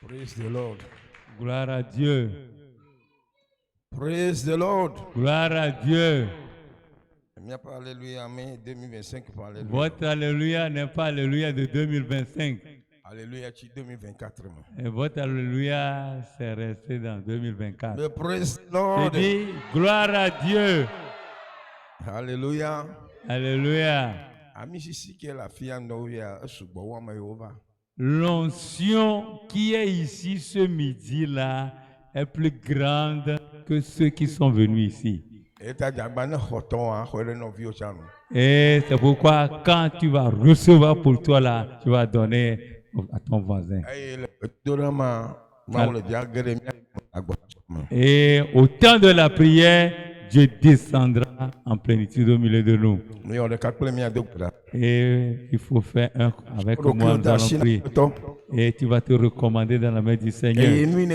Praise the Lord. Gloire à Dieu. Praise the Lord. Gloire à Dieu. Il n'y a pas Alléluia, mais 2025 pour Alléluia. Votre Alléluia n'est pas Alléluia de 2025. Alléluia, c'est 2024. Et votre Alléluia, c'est resté dans 2024. Mais praise the Je Lord. dis gloire à Dieu. Alléluia. Alléluia. Ami ici qui est la fille en Noël, L'onction qui est ici ce midi-là est plus grande que ceux qui sont venus ici. Et c'est pourquoi quand tu vas recevoir pour toi là, tu vas donner à ton voisin. Et au temps de la prière, Dieu descendra en plénitude au milieu de nous. Et il faut faire un avec moi, nous allons prier. Et tu vas te recommander dans la main du Seigneur. Et ce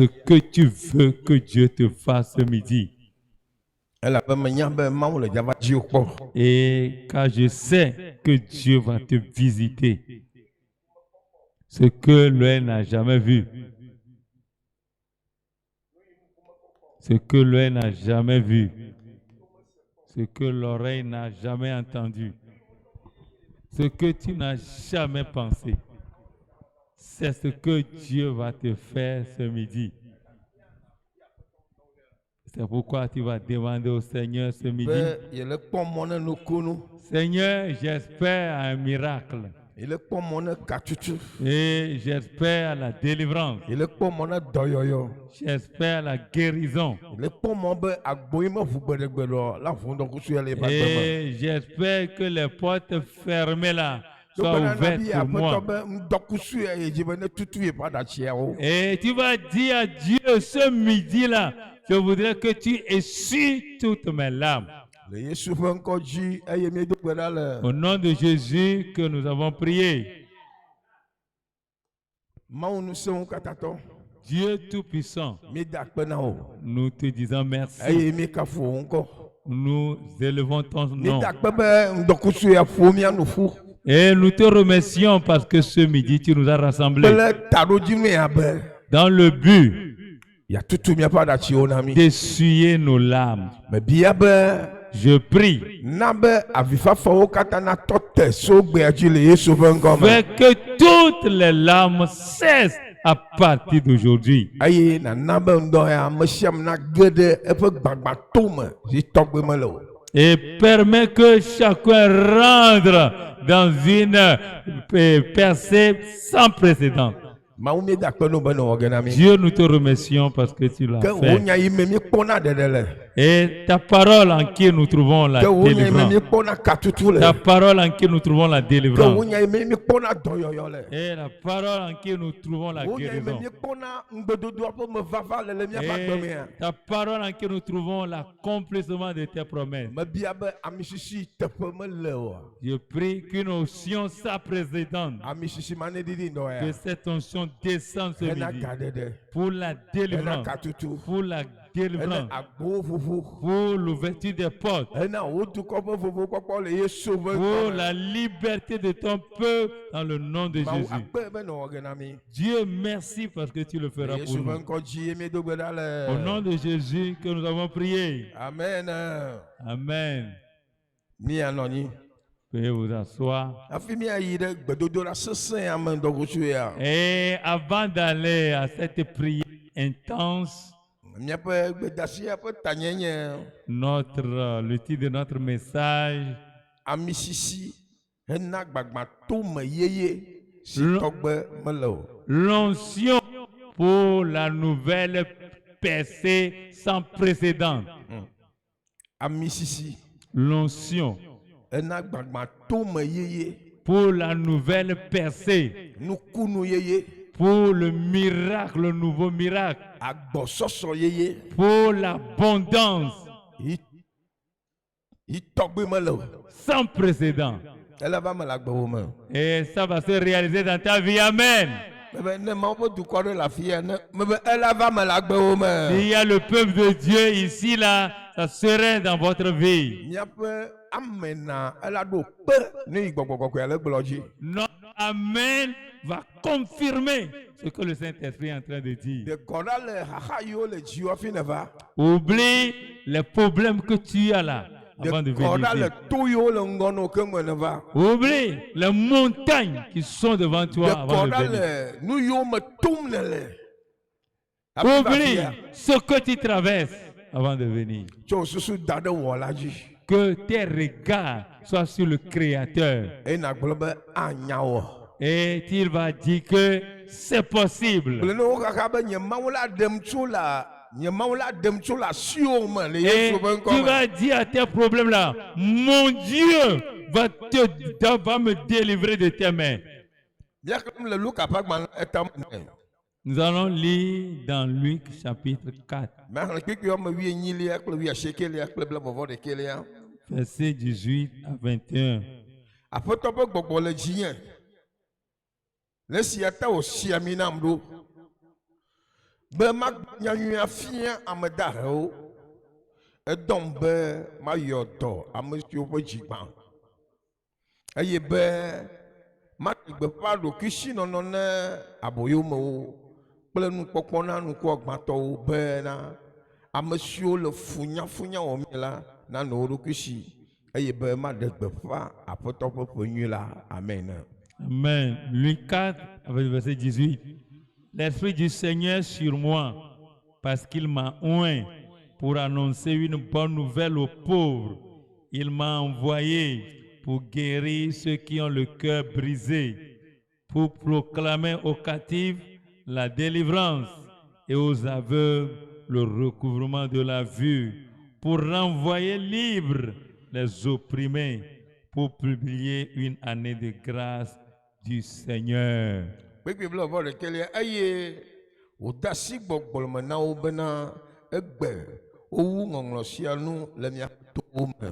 que tu veux que Dieu te fasse ce midi. Et car je sais que Dieu va te visiter. Ce que l'œil n'a jamais vu. Ce que l'œil n'a jamais vu. Ce que l'oreille n'a jamais entendu. Ce que tu n'as jamais pensé. C'est ce que Dieu va te faire ce midi. C'est pourquoi tu vas demander au Seigneur ce midi. Seigneur, j'espère à un miracle. Et j'espère à la délivrance. J'espère à la guérison. Et j'espère que les portes fermées là soient ouvertes pour moi. Et tu vas dire à Dieu ce midi là, je voudrais que tu essuies toutes mes larmes. Au nom de Jésus que nous avons prié. Dieu Tout-Puissant, nous te disons merci. Nous élevons ton nom. Et nous te remercions parce que ce midi, tu nous as rassemblés dans le but d'essuyer nos larmes. Je prie. Fais que toutes les larmes cessent à partir d'aujourd'hui. Et permets que chacun rentre dans une percée sans précédent. Dieu, nous te remercions parce que tu l'as fait. Et ta parole en qui nous trouvons la délivrance. Ta parole en qui nous trouvons la délivrance. Et la parole en qui nous trouvons la guérison. Et ta parole en qui nous trouvons l'accomplissement de tes promesses. Je prie qu'une onction sans précédent, que cette onction descende ce midi pour la délivrance, pour la délivrance, pour l'ouverture des portes, pour la liberté de ton peuple dans le nom de Jésus. Dieu, merci parce que tu le feras pour nous. Au nom de Jésus que nous avons prié. Amen. Amen. Veuillez vous asseoir. Et avant d'aller à cette prière intense, le titre de notre message, l'onction pour la nouvelle percée sans précédent. L'onction pour la nouvelle percée, pour le miracle, le nouveau miracle, pour l'abondance sans précédent. Et ça va se réaliser dans ta vie. Amen. S'il y a le peuple de Dieu ici, là, ça serait dans votre vie. Notre Amen va confirmer ce que le Saint-Esprit est en train de dire. de kɔda le xaxa yiwo le dziwɔ fi ne va. Oublie les problèmes que tu as là avant de de kɔda venir. le to yiwo le ŋgɔ na wo ke ŋme ne va. Oublie les montagnes qui sont devant de toi avant de kɔda venir. le nu yiwo me tom ne le. Hafi va Oublie fia, ce que tu traverses avant de venir. tso susu da ɖe wɔla dzi. Que tes regards soient sur le Créateur. eye nagblɔ be anya wɔ. Et il va dire que c'est possible. Gblɔ ne wo kaka be nye Mawu la ɖem tso le asiwo me le Et Yesu be tu ŋkɔ me. vas dire à tes problèmes là, mon Dieu va me délivrer de tes mains. Bia klem le Luka ƒe agbalẽ etɔ̃ me. Nous allons lire dans Luc chapitre 4, Mɛ xlẽ kpikpui wɔme 19 kple 19 kple blaeve ɖekɛlia. versets 18 à 21. Aƒetɔ ƒe gbɔgbɔ le dzinye. Le esia ta wòsia mi nam ɖo. Be nyanyuia fia ame dahewo. Edɔm be mayɔ dɔ ame siwo ƒe dzi gbã. Eye be maɖe gbeƒã ɖokuisinɔnɔ ne aboyomewo kple nukpɔkpɔ na ŋkuagbãtɔwo bena ame siwo le funyafunya wɔm la nanɔ wo ɖokui si. Eye be maɖe gbeƒã aƒetɔ ƒe ƒe nyui la. Amen. Amen. Luc 4, avec le verset 18. L'Esprit du Seigneur sur moi, parce qu'il m'a oint pour annoncer une bonne nouvelle aux pauvres. Il m'a envoyé pour guérir ceux qui ont le cœur brisé, pour proclamer aux captifs la délivrance et aux aveugles le recouvrement de la vue, pour renvoyer libres les opprimés, pour publier une année de grâce du Seigneur. Kpekpe ble vɔ ɖekɛlia eye wòde asi gbɔgblɔ me na wo bena egbe wowu ŋɔŋlɔ sia nu le miaƒe towo me.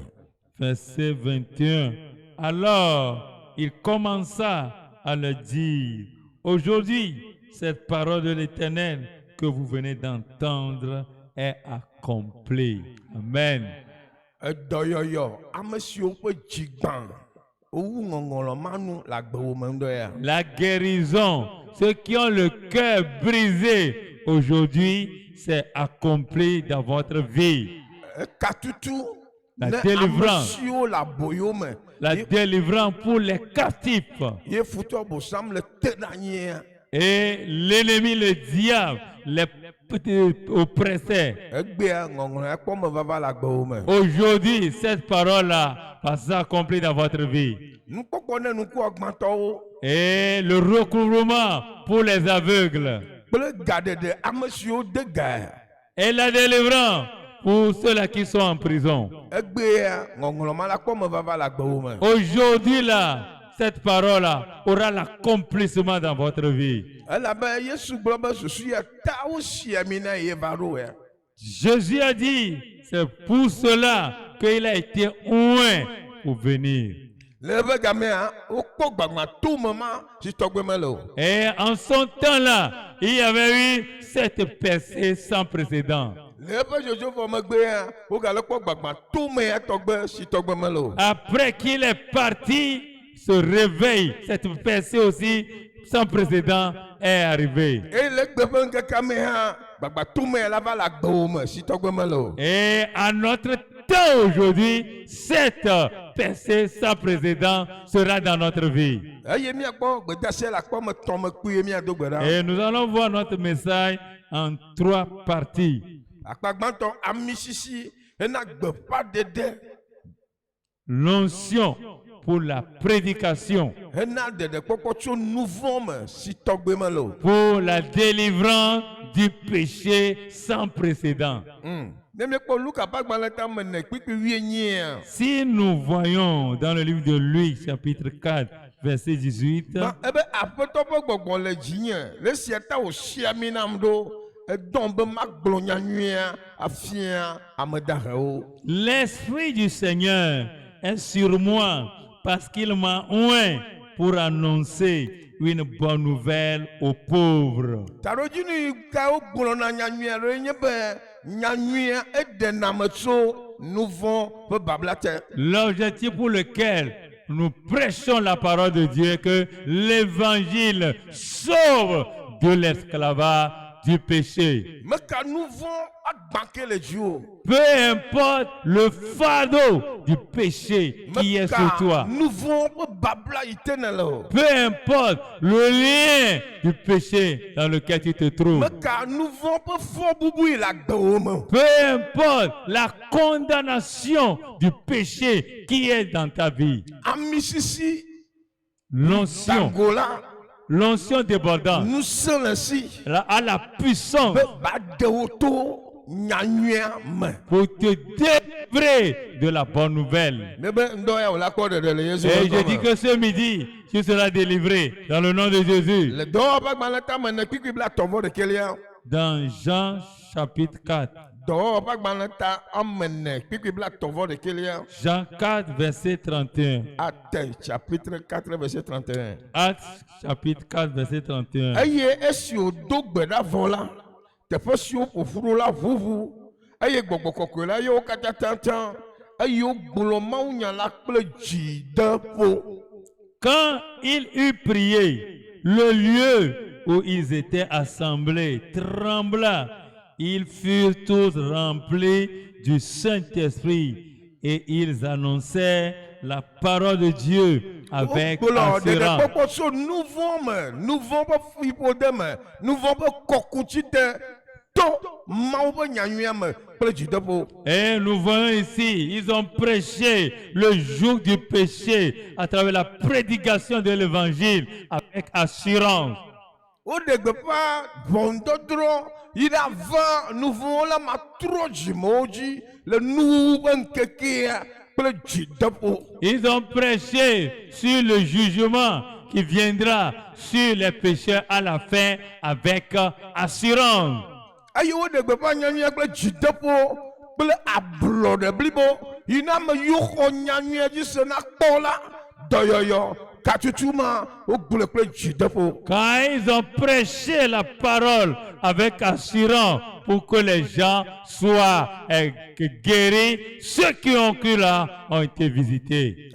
Verset 21. Alors, il commença à leur dire, aujourd'hui, cette parole de l'Éternel que vous venez d'entendre est accomplie. Amen. Edɔyɔyɔ ame siwo ƒe dzi gbã wowu ŋɔŋlɔ ma nu le agbewo me ŋdɔ ya. La guérison, ceux qui ont le cœur brisé aujourd'hui, c'est accompli dans votre vie. Ekatutu La ne ame délivrance. siwo le aboyo me. La délivrance pour les captifs. Ye futɔ bosam le te ɖe anyia. Et l'ennemi, le diable, les petits oppressés. Egbea ŋɔŋlɔ ekpɔ me vava le agbewo me. Aujourd'hui, cette parole-là va s'accomplir dans votre vie. Nukpɔkpɔ ne ŋkuagbãtɔwo Et le recouvrement pour les aveugles. kple gaɖeɖe ame siwo de ga. Et la délivrance pour ceux-là qui sont en prison. Egbea ŋɔŋlɔ ma la kpɔ me vava le agbewo me. Aujourd'hui, là, cette parole-là aura l'accomplissement dans votre vie. Elabe Yesu gblɔ be susu ya ta wosia mi na ye va ɖo ya. Jésus a dit, c'est pour cela qu'il a été oint pour venir. Le eƒe gamea wokpɔ gbagbãtome ma si tɔgbe mele o. Et en son temps-là, il y avait eu cette percée sans précédent. Le eƒe dzodzovɔ megbea wogale kpɔ gbagbãtome ya tɔgbe si tɔgbe mele o. Après qu'il est parti, ce réveil, cette percée aussi sans précédent est arrivée. Eye le egbe ƒe ŋkekea me hã gbagbãtome ya la va le agbewo me si tɔgbe mele o. Et à notre temps aujourd'hui, cette percée sans précédent sera dans notre vie. Eye miakpɔ gbedeasia le akpɔ me tɔ̃ me kpui ye miado gbe ɖa. Et nous allons voir notre message en 3 parties. Akpagbãtɔ ami sisi hena gbeƒãɖeɖe. L'onction pour la prédication, Hena ɖeɖekpɔkpɔ tso nu vɔ̃ me si tɔgbe mele o. pour la délivrance du péché sans précédent. Ne miekpɔ Luka ƒe agbalẽ ta me ne kpikpi 19. Si nous voyons dans le livre de Luc, chapitre 4, verset 18, Ebe aƒetɔ ƒe gbɔgbɔ le dzinye le esia ta wòsia mi nam ɖo edɔm be magblɔ nyanyuia afia ame dahewo. l'Esprit du Seigneur est sur moi parce qu'il m'a oint pour annoncer une bonne nouvelle aux pauvres. Taɖodzinu yi ka wogblɔna nyanyuia ɖo nye be nyanyuia eɖena me tso nu vɔ̃ ƒe babla te. L'objectif pour lequel nous prêchons la parole de Dieu, que l'évangile sauve de l'esclavage, du péché. Mais quand nous vont à banquer les dieux, Peu importe le fardeau du péché qui est sur toi. nous vont babla éternel. Peu importe le lien du péché dans lequel tu te trouves. Mais quand nous vont pas fort boubouiller la dôme. Peu importe la condamnation du péché qui est dans ta vie. À Mississi, L'onction, d'Angola, l'onction débordante, nous sommes ainsi. à la puissance pour te délivrer de la bonne nouvelle. Et je dis que ce midi, tu seras délivré dans le nom de Jésus. Dans Jean chapitre 4. Jean 4, verset 31. Actes chapitre 4, verset 31. Actes chapitre 4, verset 31. Quand il eut prié, le lieu où ils étaient assemblés trembla. Ils furent tous remplis du Saint-Esprit et ils annonçaient la parole de Dieu avec assurance. Et nous voyons ici, ils ont prêché le joug du péché à travers la prédication de l'évangile avec assurance. Il a nouveau la matroji le nouveau ils ont prêché sur le jugement qui viendra sur les pécheurs à la fin avec assurance. Quand ils ont prêché la parole avec assurance pour que les gens soient guéris, ceux qui ont cru là ont été visités.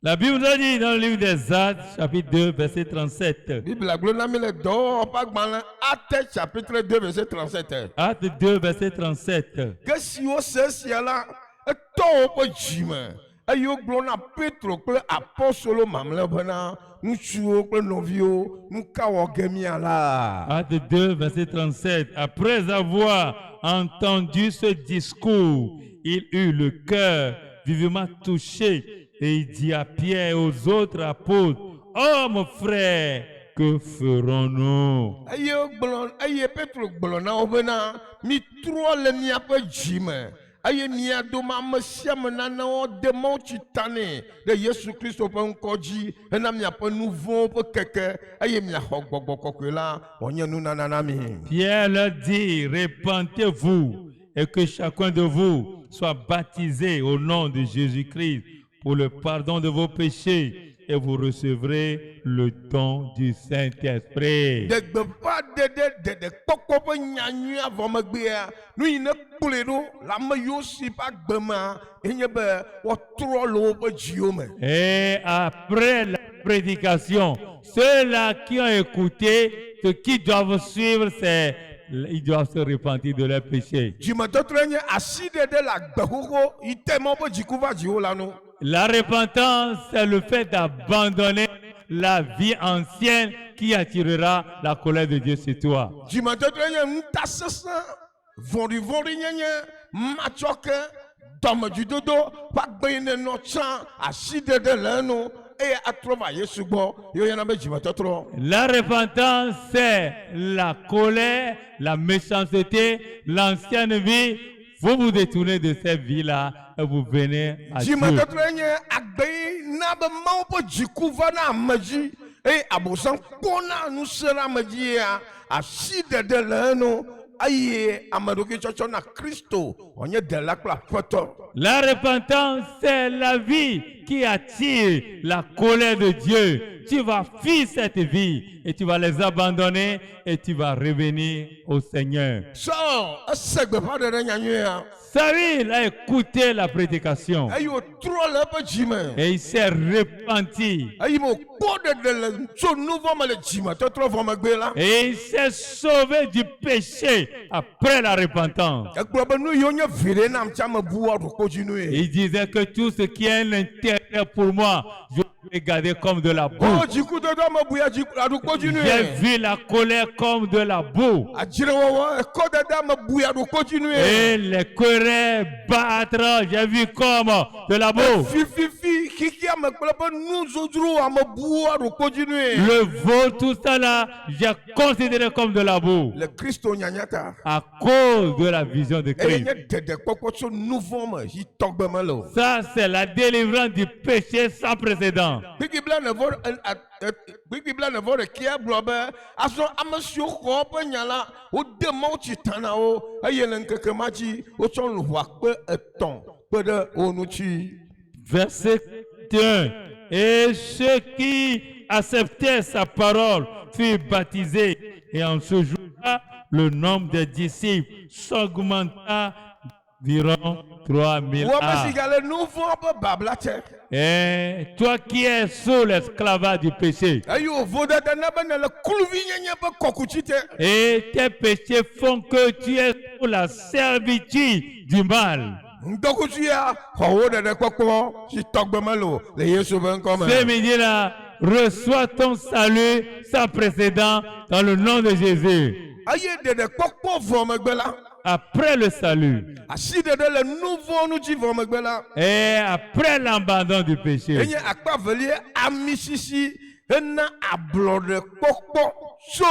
La Bible nous dit dans le livre des Actes, chapitre 2, verset 37. Acte 2, verset 37. Acte 2, verset 37. Après avoir entendu ce discours, il eut le cœur vivement touché et il dit à Pierre et aux autres apôtres: oh mon frère, que ferons-nous? Pierre leur dit: répentez-vous et que chacun de vous soit baptisé au nom de Jésus-Christ pour le pardon de vos péchés et vous recevrez le don du Saint-Esprit. Et après la prédication, ceux-là qui ont écouté, ceux qui doivent suivre, ils doivent se repentir de leurs péchés. La repentance, c'est le fait d'abandonner la vie ancienne qui attirera la colère de Dieu sur toi. La repentance, c'est la colère, la méchanceté, l'ancienne vie. Vous vous détournez de cette vie-là et vous venez à Dieu. La repentance, c'est la vie qui attire la colère de Dieu tu vas fuir cette vie et tu vas les abandonner et tu vas revenir au Seigneur. Sors, segbe pas de nyanyua. Saül a écouté la prédication Ayo trop le peu jime. et il s'est repenti Ayo mo pode de le so nouveau mal jime. Tu trop vraiment là. et il s'est sauvé du péché après la repentance. Ekplo nous yonya vire nam chama buwa do continue. Il disait que tout ce qui est un intérêt pour moi, je vais garder comme de la boue. Oh, jiku de ma buya jiku do continue. J'ai vu la colère comme de la boue. Ajire wa ko de ma buya do continue. Et les querelles battre, j'ai vu comme de la boue. Fifi kiki am ekplo nous odru am buwa do continue. Le vol, tout ça là, j'ai considéré comme de la boue. Le Christ nyanyata. À cause de la vision de Et Christ. y a de kokko so nouveau ma hi togbe malo. Ça, c'est la délivrance du péché sans précédent. Big Blah ne vore kia blobe aso amasio ko pe nyala o de mauti tana o ayelen keke maji o son lwa pe eton pe de onuchi. Verset 1. Et ceux qui acceptaient sa parole furent baptisés. Et en ce jour-là, le nombre des disciples s'augmenta d'environ 3000 Wa âmes. masigale nouveau pe bablate. Et toi qui es sous l'esclavage du péché, Ayo voda de na ben le kulvi nyanya pe kokuchite. et tes péchés font que tu es sous la servitude du mal. Ndokuchia ho de kokko hi togbe malo le Yesu ben comme. Ce midi-là, reçois ton salut sans précédent dans le nom de Jésus. Aye de kokko vo megbela. Après le salut Asi de le nouveau nous dit vo megbela. et après l'abandon du péché, Enye akpa velie amisisi ena ablode kokpo so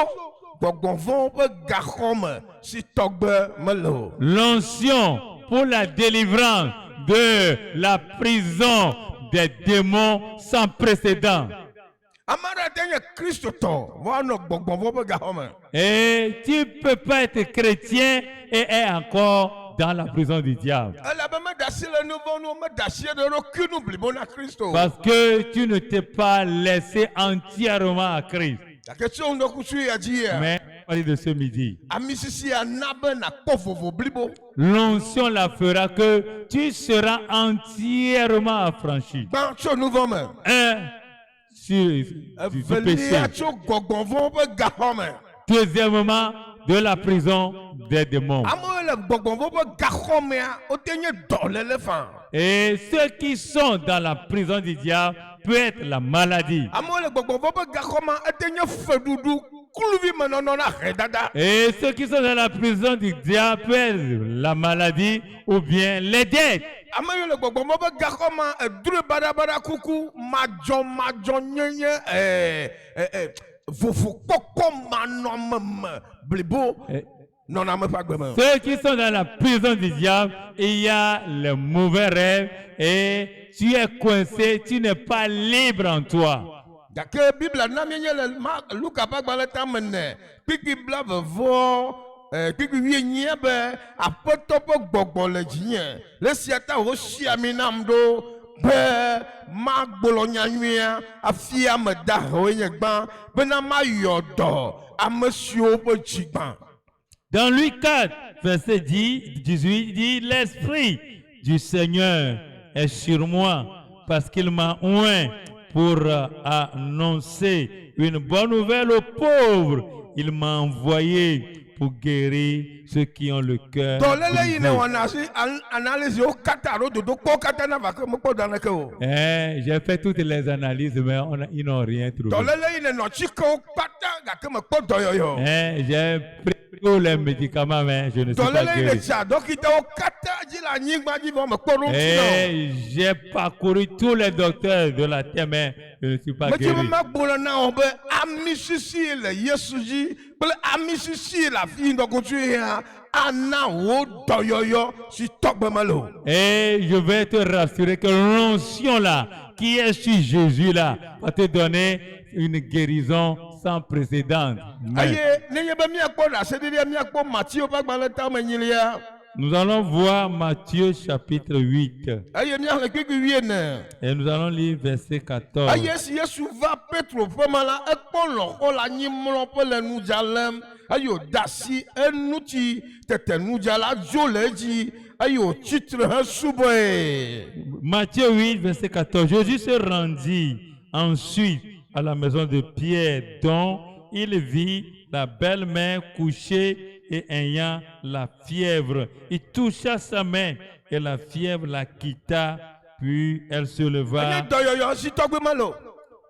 gogonvon pe gahome si togbe melo. l'onction pour la délivrance de la prison des démons sans précédent. Amara tenye Christ to wano gogonvon pe gahome. Et tu ne peux pas être chrétien et être encore dans la prison du diable. Ala be me dasi le nouveau nous me dasi de ro nous blibona Christo. Parce que tu ne t'es pas laissé entièrement à Christ. La question de kusu ya di Mais à partir de ce midi, amisisi anabe na kofovo blibo. l'onction la fera que tu seras entièrement affranchi. Ban so nouveau me. Du Velie péché. acho gogonvon pe gahome. Deuxièmement, de la prison des démons. Amo le gogonvon pe gahome a o tenye dole le fan. Et ceux qui sont dans la prison du diable peut être la maladie. Amo le gogonvon pe gahome a tenye fedudu kuluvi menono na redada. Et ceux qui sont dans la prison du diable peut être la maladie ou bien les dettes. Amo le gogonvon pe gahome a dure bada kuku majo nyenye vofu koko manom blibo. Non, non, mais pas vraiment. Ceux qui sont dans la prison du diable, il y a les mauvais rêves et tu es coincé, tu n'es pas libre en toi. D'accord, Bible n'a rien le Luca pas dans le temps maintenant. Puis Bible veut voir, puis il y a ben à potopo gogo le djien. Le siata aussi à minamdo. Be ma bolonya nuia afia me da hoye gban bena ma yodo a monsieur po jigban. Dans Luc 4, verset 18, il dit, l'Esprit du Seigneur est sur moi parce qu'il m'a oint pour annoncer une bonne nouvelle aux pauvres. Il m'a envoyé pour guérir ceux qui ont le cœur brisé. J'ai fait toutes les analyses, mais ils n'ont rien trouvé. J'ai pris tous les médicaments, mais je ne suis pas guéri. J'ai parcouru tous les docteurs de la terre, mais je ne suis pas guéri. Et je vais te rassurer que l'onction là, qui est sur Jésus là, va te donner une guérison sans précédent. Nous allons voir Matthieu chapitre 8 eye míaxlẽ gbigbi 8. et nous allons lire verset 14. Eye esi Yesu va Petro ƒe me la, ekpɔ lɔ̃xɔ le anyimlɔƒe le nudzalem eye wòde asi eŋuti, tete nudzala dzo le edzi eye wòtsitre hesubɔe. Matthieu 8 verset 14. Jésus se rendit ensuite à la maison de Pierre dont il vit la belle-mère couchée et ayant la fièvre. Il toucha sa main et la fièvre la quitta, puis elle se Eye leva. dɔyɔyɔ si tɔgbe me lo.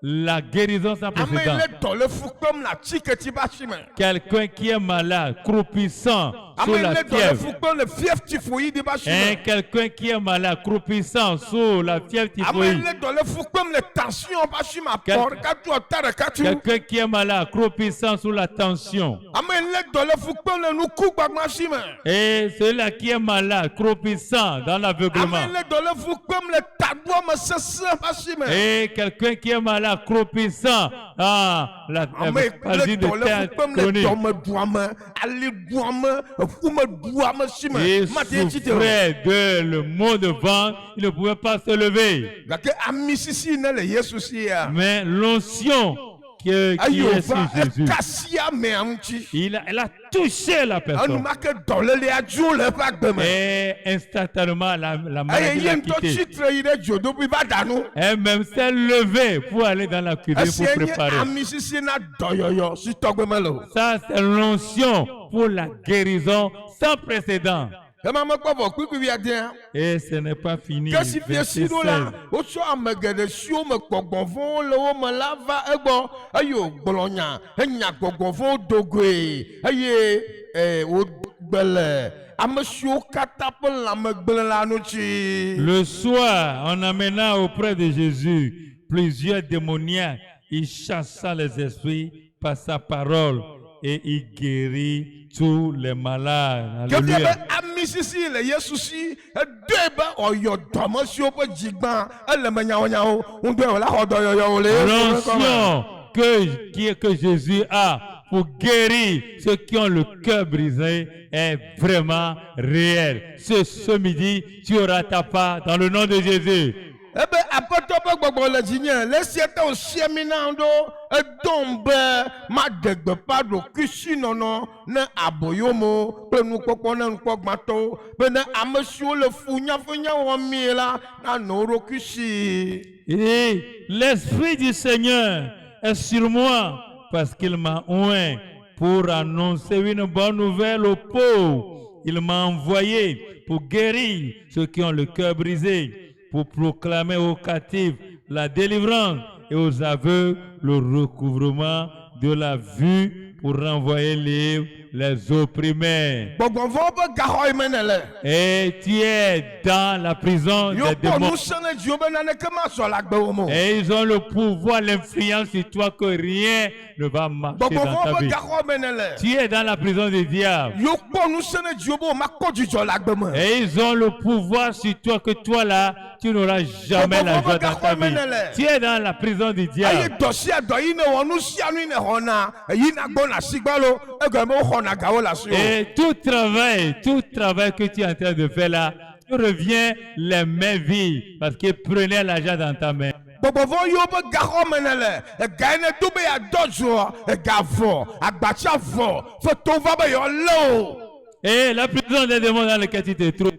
La guérison sans Ame yi précédent. le dɔ le fu kpem le atsiketsi ƒe asi me. Quelqu'un qui est malade, croupissant Ame sous yi la le dɔ le fièvre. fu kpem le fièvre typhoïde ƒe asi Hein, me. quelqu'un qui est malade, croupissant sous la fièvre Ame yi typhoïde. le dɔ le fu kpem le tension ƒe asi me. Akɔ ɖeka tu ɔta ɖeka tu. Quelqu'un qui est malade, croupissant sous la tension. Ame yi le dɔ le fu kpem le nuku gbagba asi me. Et celui-là qui est malade, croupissant dans Ame l'aveuglement. yi le dɔ le fu kpem le taɖoa me sesẽ ƒe asi me. Et quelqu'un qui est malade, croupissant dans la Ame yi maladie le de dɔ le terre fu kpem le chronique. dɔmedua me, alidua me, eƒumedua me si me. Il Mate ye tsi te o. souffrait de le mot de ventre, il ne pouvait pas se lever. Gake ami sisi ne le Yesu si ya. Mais l'onction qui Eye est sur wòva Jésus, ekasi amea ŋuti. elle a touché la personne. Enumake dɔlélia dzo le eƒe agbe me. Et instantanément, la Eye maladie ye l'a ŋutɔ quitté. tsitre yi ɖe dzodoƒui va ɖa nu. Elle-même s'est levée pour aller dans la cuisine Esie pour nye préparer. ami sisi na dɔyɔyɔ si tɔgbe me le o. Ça, c'est l'onction pour la guérison sans précédent. Ema mekpɔ vɔ kpikpi adea. Et ce n'est pas fini. Ke si fie si Verset ɖo la, 16. wotsɔ ame geɖe siwo me gbɔgbɔ vɔ̃wo le wo me la va egbɔ eye wògblɔ nya henya gbɔgbɔ vɔ̃wo do goe eye wògbe le ame siwo katã ƒe lãme gblẽ la ŋuti. Le soir, en amenant auprès de Jésus plusieurs démoniaques, il chassa les esprits par sa parole et il guérit tous les malades. Ke fie Alléluia. be ami sisi le Yesu si edoe be ɔyɔ dɔme siwo ƒe dzigbã ele me nyawonyawo ŋdɔe wòla xɔ dɔyɔyɔwo le Yesu ƒe ŋkɔ me. L'onction que Jésus a pour guérir ceux qui ont le cœur brisé est vraiment réel. Ce midi, tu auras ta part dans le nom de Jésus. Ebe aƒetɔ ƒe gbɔgbɔ le dzinye le esia ta wòsia mi nam ɖo edom be maɖe gbeƒã ɖokuisinɔnɔ ne aboyomo kple nukpɔkpɔ ne nukpɔgbãtɔwo be ne ame siwo le funyafunya wɔm mie la nanɔ wo ɖokui si. Et l'Esprit du Seigneur est sur moi parce qu'il m'a oint pour annoncer une bonne nouvelle aux pauvres. Il m'a envoyé pour guérir ceux qui ont le cœur brisé, pour proclamer aux captifs la délivrance et aux aveugles le recouvrement de la vue, pour renvoyer libres les opprimés. Gbɔgbɔvɔwo ƒe gaxɔ yi me ne le. Et tu es dans la prison Yo des kpɔ démons. nusẽ ne dziwo be naneke masɔ le agbewo me o. Et ils ont le pouvoir, l'influence sur toi que rien ne va marcher dans Gbɔgbɔvɔwo ta ƒe vie. gaxɔ me ne le. Tu es dans la prison du diable. Yo kpɔ nusẽ ne dziwo be womakpɔ dzidzɔ le agbe me. Et ils ont le pouvoir sur toi que toi là, tu n'auras jamais la joie dans ta vie. Tu es dans la prison du Eye diable. dɔ sia dɔ yi ne wɔ nu sia nu yi ne xɔna eyina gbɔna sigba lo egɔme be woxɔna gawo le asi o. Et tout travail que tu es en train de faire là, tu reviens les mains vides parce qu'ils prenaient l'argent dans ta main. Gbɔgbɔvɔ yiwo ƒe gaxɔ me ne le ega yi ne to be yeadɔ zoa ega vɔ agbatsa vɔ feto va be yewoalé o. Et la prison des démons dans laquelle tu te trouves,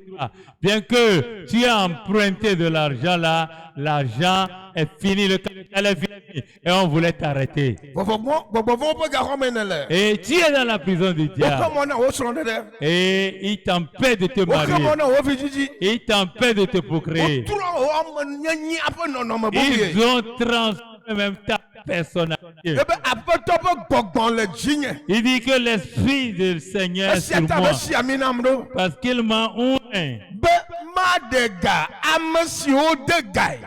bien que tu as emprunté de l'argent là, l'argent est fini, le capital est fini, et on voulait t'arrêter. Gbɔgbɔvɔwo ƒe gaxɔ me ne le. Et tu es dans la prison du Woxe diable. mɔ na wo srɔ̃ɖeɖe. Et il t'empêche de te Woxe marier. mɔ na wo vidzidzi. Il t'empêche de te procréer. Wotrɔ wo ame nyanyia ƒe nɔnɔme Ils bubue. ont transformé même ta personnalité. Ebe aƒetɔ ƒe gbɔgbɔ le dzinye. Il dit que l'Esprit du Seigneur est Esia sur ta moi be si ami nam ɖo. parce qu'il m'a oint Be maɖe ga ame siwo de gae.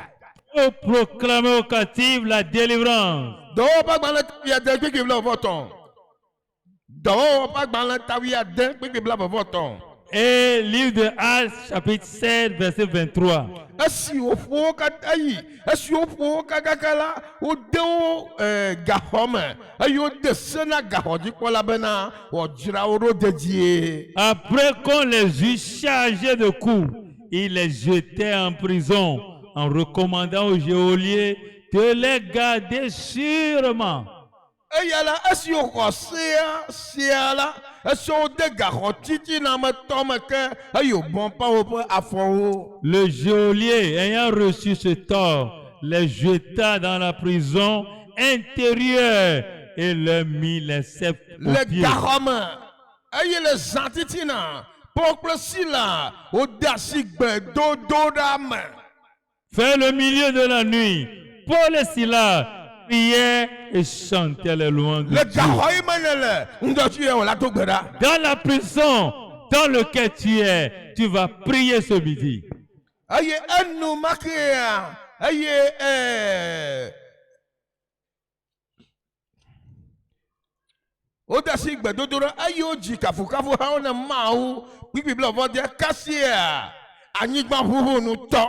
pour proclamer aux captifs la délivrance. Dɔwɔƒe agbalẽ tawi ade kpekpe bla vɔvɔtɔn. Dɔwɔwɔ ƒe agbalẽ tawi ade kpekpe bla vɔvɔtɔn. Et livre de Actes, chapitre 7, verset 23. esi wòƒo katã yi esi wòƒo kakaka la wòde wo gaxɔ me eye wòde se na gaxɔdzikpɔla bena wòadzra wo ɖo dedie. Après qu'on les eut chargés de coups, il les jetait en prison en recommandant aux geôliers de les garder sûrement. Eya la esi wòxɔ sea la esi wòde gaxɔtitinametɔ me ke eye wòbɔn pa woƒe afɔwo. Le geôlier, ayant reçu cet ordre, les jeta dans la prison intérieure et leur mit les ceps aux Le pieds. gaxɔ me eye le zãtitina Paul kple Sila wòde asi gbedodoɖa me. Vers le milieu de la nuit, Paul et Silas priaient et chantaient les louanges de Le Dieu. gaxɔ yi me ne le ŋdɔtsi yɛ wòla do gbe ɖa. Dans la prison dans laquelle tu es, tu vas prier ce midi. Eye enumakea eye wode asi gbedodoɖa eye wodzi kafukafuhawo ne Mawu kpikpibla vɔdia kasia anyigba ʋuʋu nutɔ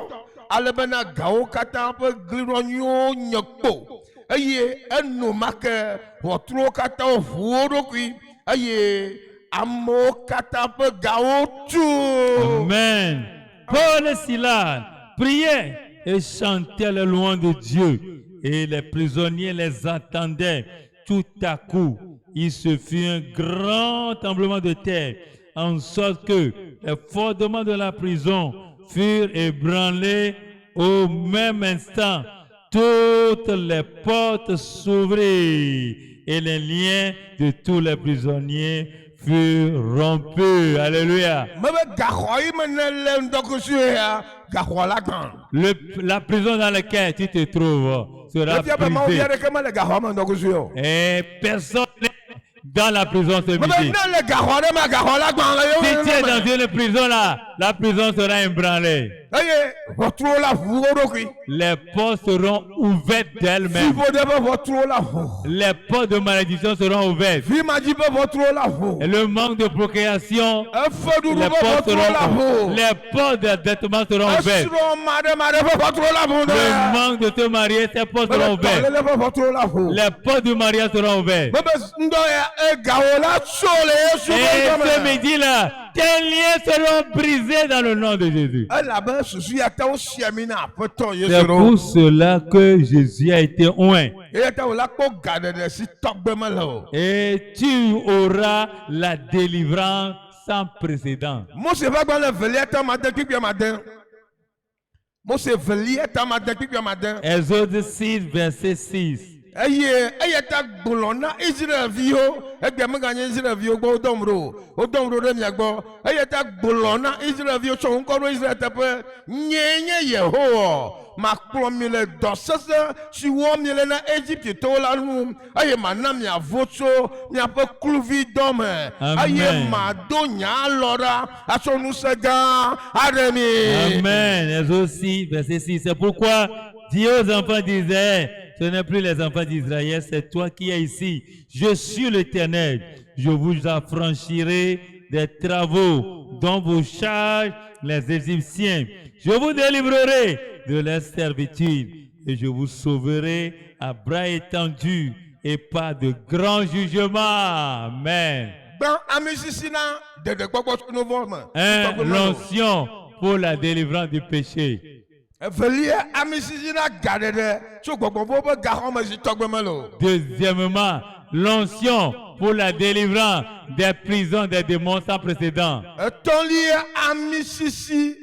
ale bena gawo katã ƒe glirɔnyuiwo nye kpo eye enumake ʋɔtruwo katã ʋu wo ɖokui eye amewo katã ƒe gawo tu. Amen. Paul et Silas priaient et chantaient les louanges de Dieu. Et les prisonniers les entendaient. Tout à coup, il se fit un grand tremblement de terre, en sorte que les fondements de la prison furent ébranlés au même instant. Toutes les portes s'ouvrirent et les liens de tous les prisonniers furent rompus. Alléluia. Mebe gaxɔ yi me ne le ŋdɔkusue ya gaxɔ la gbã. La prison dans laquelle tu te trouves sera Efia be Mawu brisée. fia ɖeke mele gaxɔ me ŋdɔkusue o. Et personne n'est dans la prison ce Mebe midi. ne le gaxɔ ɖe me gaxɔ la gbã le Si tu es yewo dans une prison là, la prison sera ébranlée. eye ʋɔtruwo la ʋu wo ɖokui. Les portes seront ouvertes d'elles-mêmes. Vivo ɖe ƒe ʋɔtruwo la ʋu. Les portes de malédiction seront ouvertes. Vimadzi ƒe ʋɔtruwo la ʋu. Et le manque de procréation, Efeɖuɖu les ƒe portes ʋɔtruwo la seront, ʋu. les portes d'endettement seront ouvertes. Esrɔ̃ maɖemaɖe ƒe ʋɔtruwo la ʋu Le ɖe. manque de te marier, ces portes seront Mebe ouvertes. dɔléle ƒe ʋɔtruwo la ʋu. Les portes du mariage seront ouvertes. Mebe ŋdɔ ya gawo la tso le Yesu Et ƒe ce ŋgɔme. midi-là, tes liens seront brisés dans le nom de Jésus. Elabe susu ya ta wosia mi na aƒetɔ C'est Yesu pour ɖo. cela que Jésus a été oint. Eya ta wòla kpɔ gaɖeɖe si tɔgbe mele o. Et tu auras la délivrance sans précédent. Mose ƒe agbalẽ velia tamade kpikpia made. Mose velia tamade kpikpia made. Exode 6, verset 6. Eye eya ta gblɔ na Israelviwo egbea meganye Israelviwo gbɔ wodɔm ɖo ɖe mia gbɔ eya ta gblɔ na Israelviwo tsɔ ŋkɔ ɖo Israel teƒe nyee nye Yehowa makplɔ mi le dɔ sesẽ si wɔm mi le na Egiptetɔwo la nu eye mana miavo tso miaƒe kluvi dɔ me eye Amen. mado nye alɔ ɖa atsɔ ŋusẽ gã aɖe mi. Amen. Exode 6, verset 6. C'est pourquoi dis aux enfants d'Israël, ce n'est plus les enfants d'Israël, c'est toi qui es ici. Je suis l'Éternel. Je vous affranchirai des travaux dont vous chargent les Égyptiens. Je vous délivrerai de leur servitude et je vous sauverai à bras étendus et par de grands jugements. Amen. Gbã amisisi na ɖeɖegbɔgbɔ tso nu vɔ me. L'onction pour la délivrance du péché. Evelia amisisi na gaɖeɖe tso gbɔgbɔwo ƒe gaxɔme si tɔgbe mele o. Deuxièmement, l'onction pour la délivrance des prisons des démons sans précédent. Etɔ̃lia amisisi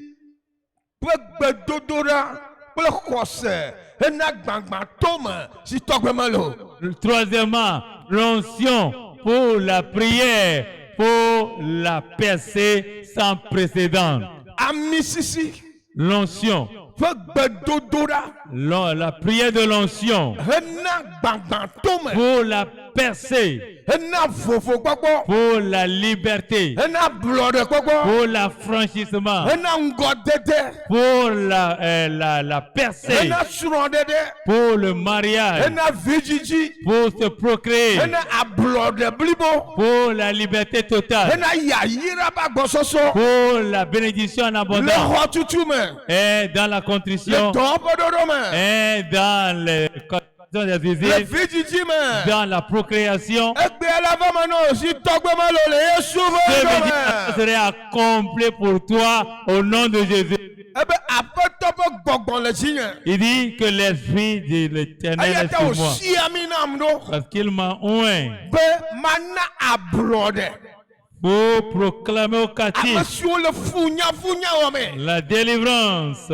ƒe gbedodoɖa kple xɔse hena gbagbãtome si tɔgbe mele o. Troisièmement, l'onction pour la prière, pour la percée sans précédent. Amisisi L'onction, ƒe gbedodoɖa la prière de l'onction hena gbagbãtome pour la percée, ena vovo gbɔgbɔ, pour la liberté, ena blɔɖe gbɔgbɔ, pour l'affranchissement, ena ŋgɔdede, pour la percée, ena srɔ̃ɖeɖe, pour le mariage, ena vidzidzi, pour se procréer, ena ablɔɖe blibo, pour la liberté totale, ena yayira ba gbɔsɔsɔ, pour la bénédiction en le abondance, xɔtutu me, et dans la le contrition, dɔwɔƒeɖoɖo me, et dans les conditions des le visites, vidzidzi me. dans la procréation. Egbe la va maintenant aussi tɔgbɛma le le Yesu Ce ƒe méditation ŋgɔ me. serait accompli pour toi au nom de Jésus. Ebe aƒetɔ ƒe gbɔgbɔ le dzinye. Il dit que l'esprit de l'éternel Eya est ta sur moi. wòsi ami nam ɖo Parce qu'il m'a oint be mana ablɔɖe pour proclamer aux ame captifs siwo le funyafunya wɔ me. la délivrance,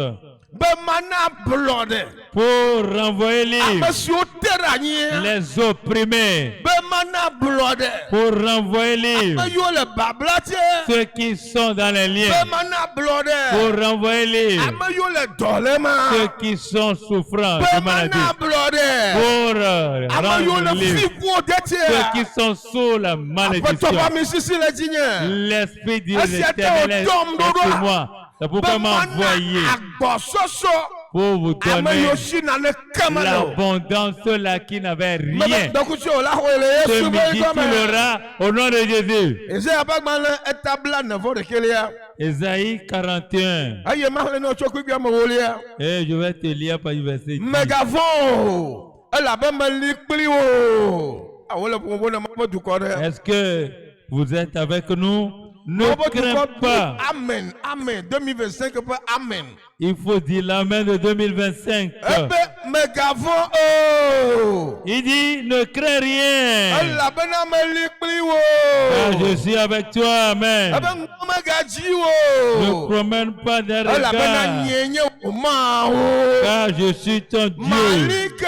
Be mana ablɔɖe pour renvoyer ame libre siwo te ɖe anyi. les opprimés, Be mana ablɔɖe pour renvoyer libre ame yiwo le babla tie. ceux qui sont dans les Be liens, mana ablɔɖe pour renvoyer libre ame yiwo le dɔlema. ceux qui sont souffrants Be de mana maladie, ablɔɖe pour ame yiwo rendre le libre fiƒo de ceux tie. qui sont sous la Aƒetɔ malédiction. ƒe ami sisi le dzinye. L'esprit de Est-ce que l'éternel est t'es au dôme sur d'Odoa? moi. C'est pourquoi Be m'a mana envoyé agbɔsɔsɔ pour vous ame donner yiwo si nane keme le o. l'abondance, ceux-là qui n'avaient rien. Mebe dɔkusi o la xɔe le Ce Yesu ƒe midi, tu ŋgɔme. l'auras au nom de Jésus. Ezaya ƒe agbalẽ etabla nevo ɖekelia. Ésaïe 41. Eye maxlẽ ne tso kuikui ame ewolia. Et je vais te lire par le verset 10. Mègavɔ̃ o elabe meli kpli wo. Wole ƒoƒo ne maƒe dukɔ ɖe. Est-ce que vous êtes avec nous? Ne Maƒe crains dukɔ pas. Amen. Amen. 2025 ƒe Amen. Il faut dire l'amen de 2025. Ebe mègavɔ̃ o. Il dit, ne crains rien. Elabena meli kpli Car je wo. suis avec toi. Amen. Ebe ŋgɔ megadzi Ne wo. promène pas des Elabena regards. nyee nye wò Mawu. Car je suis ton Dieu. Mali ke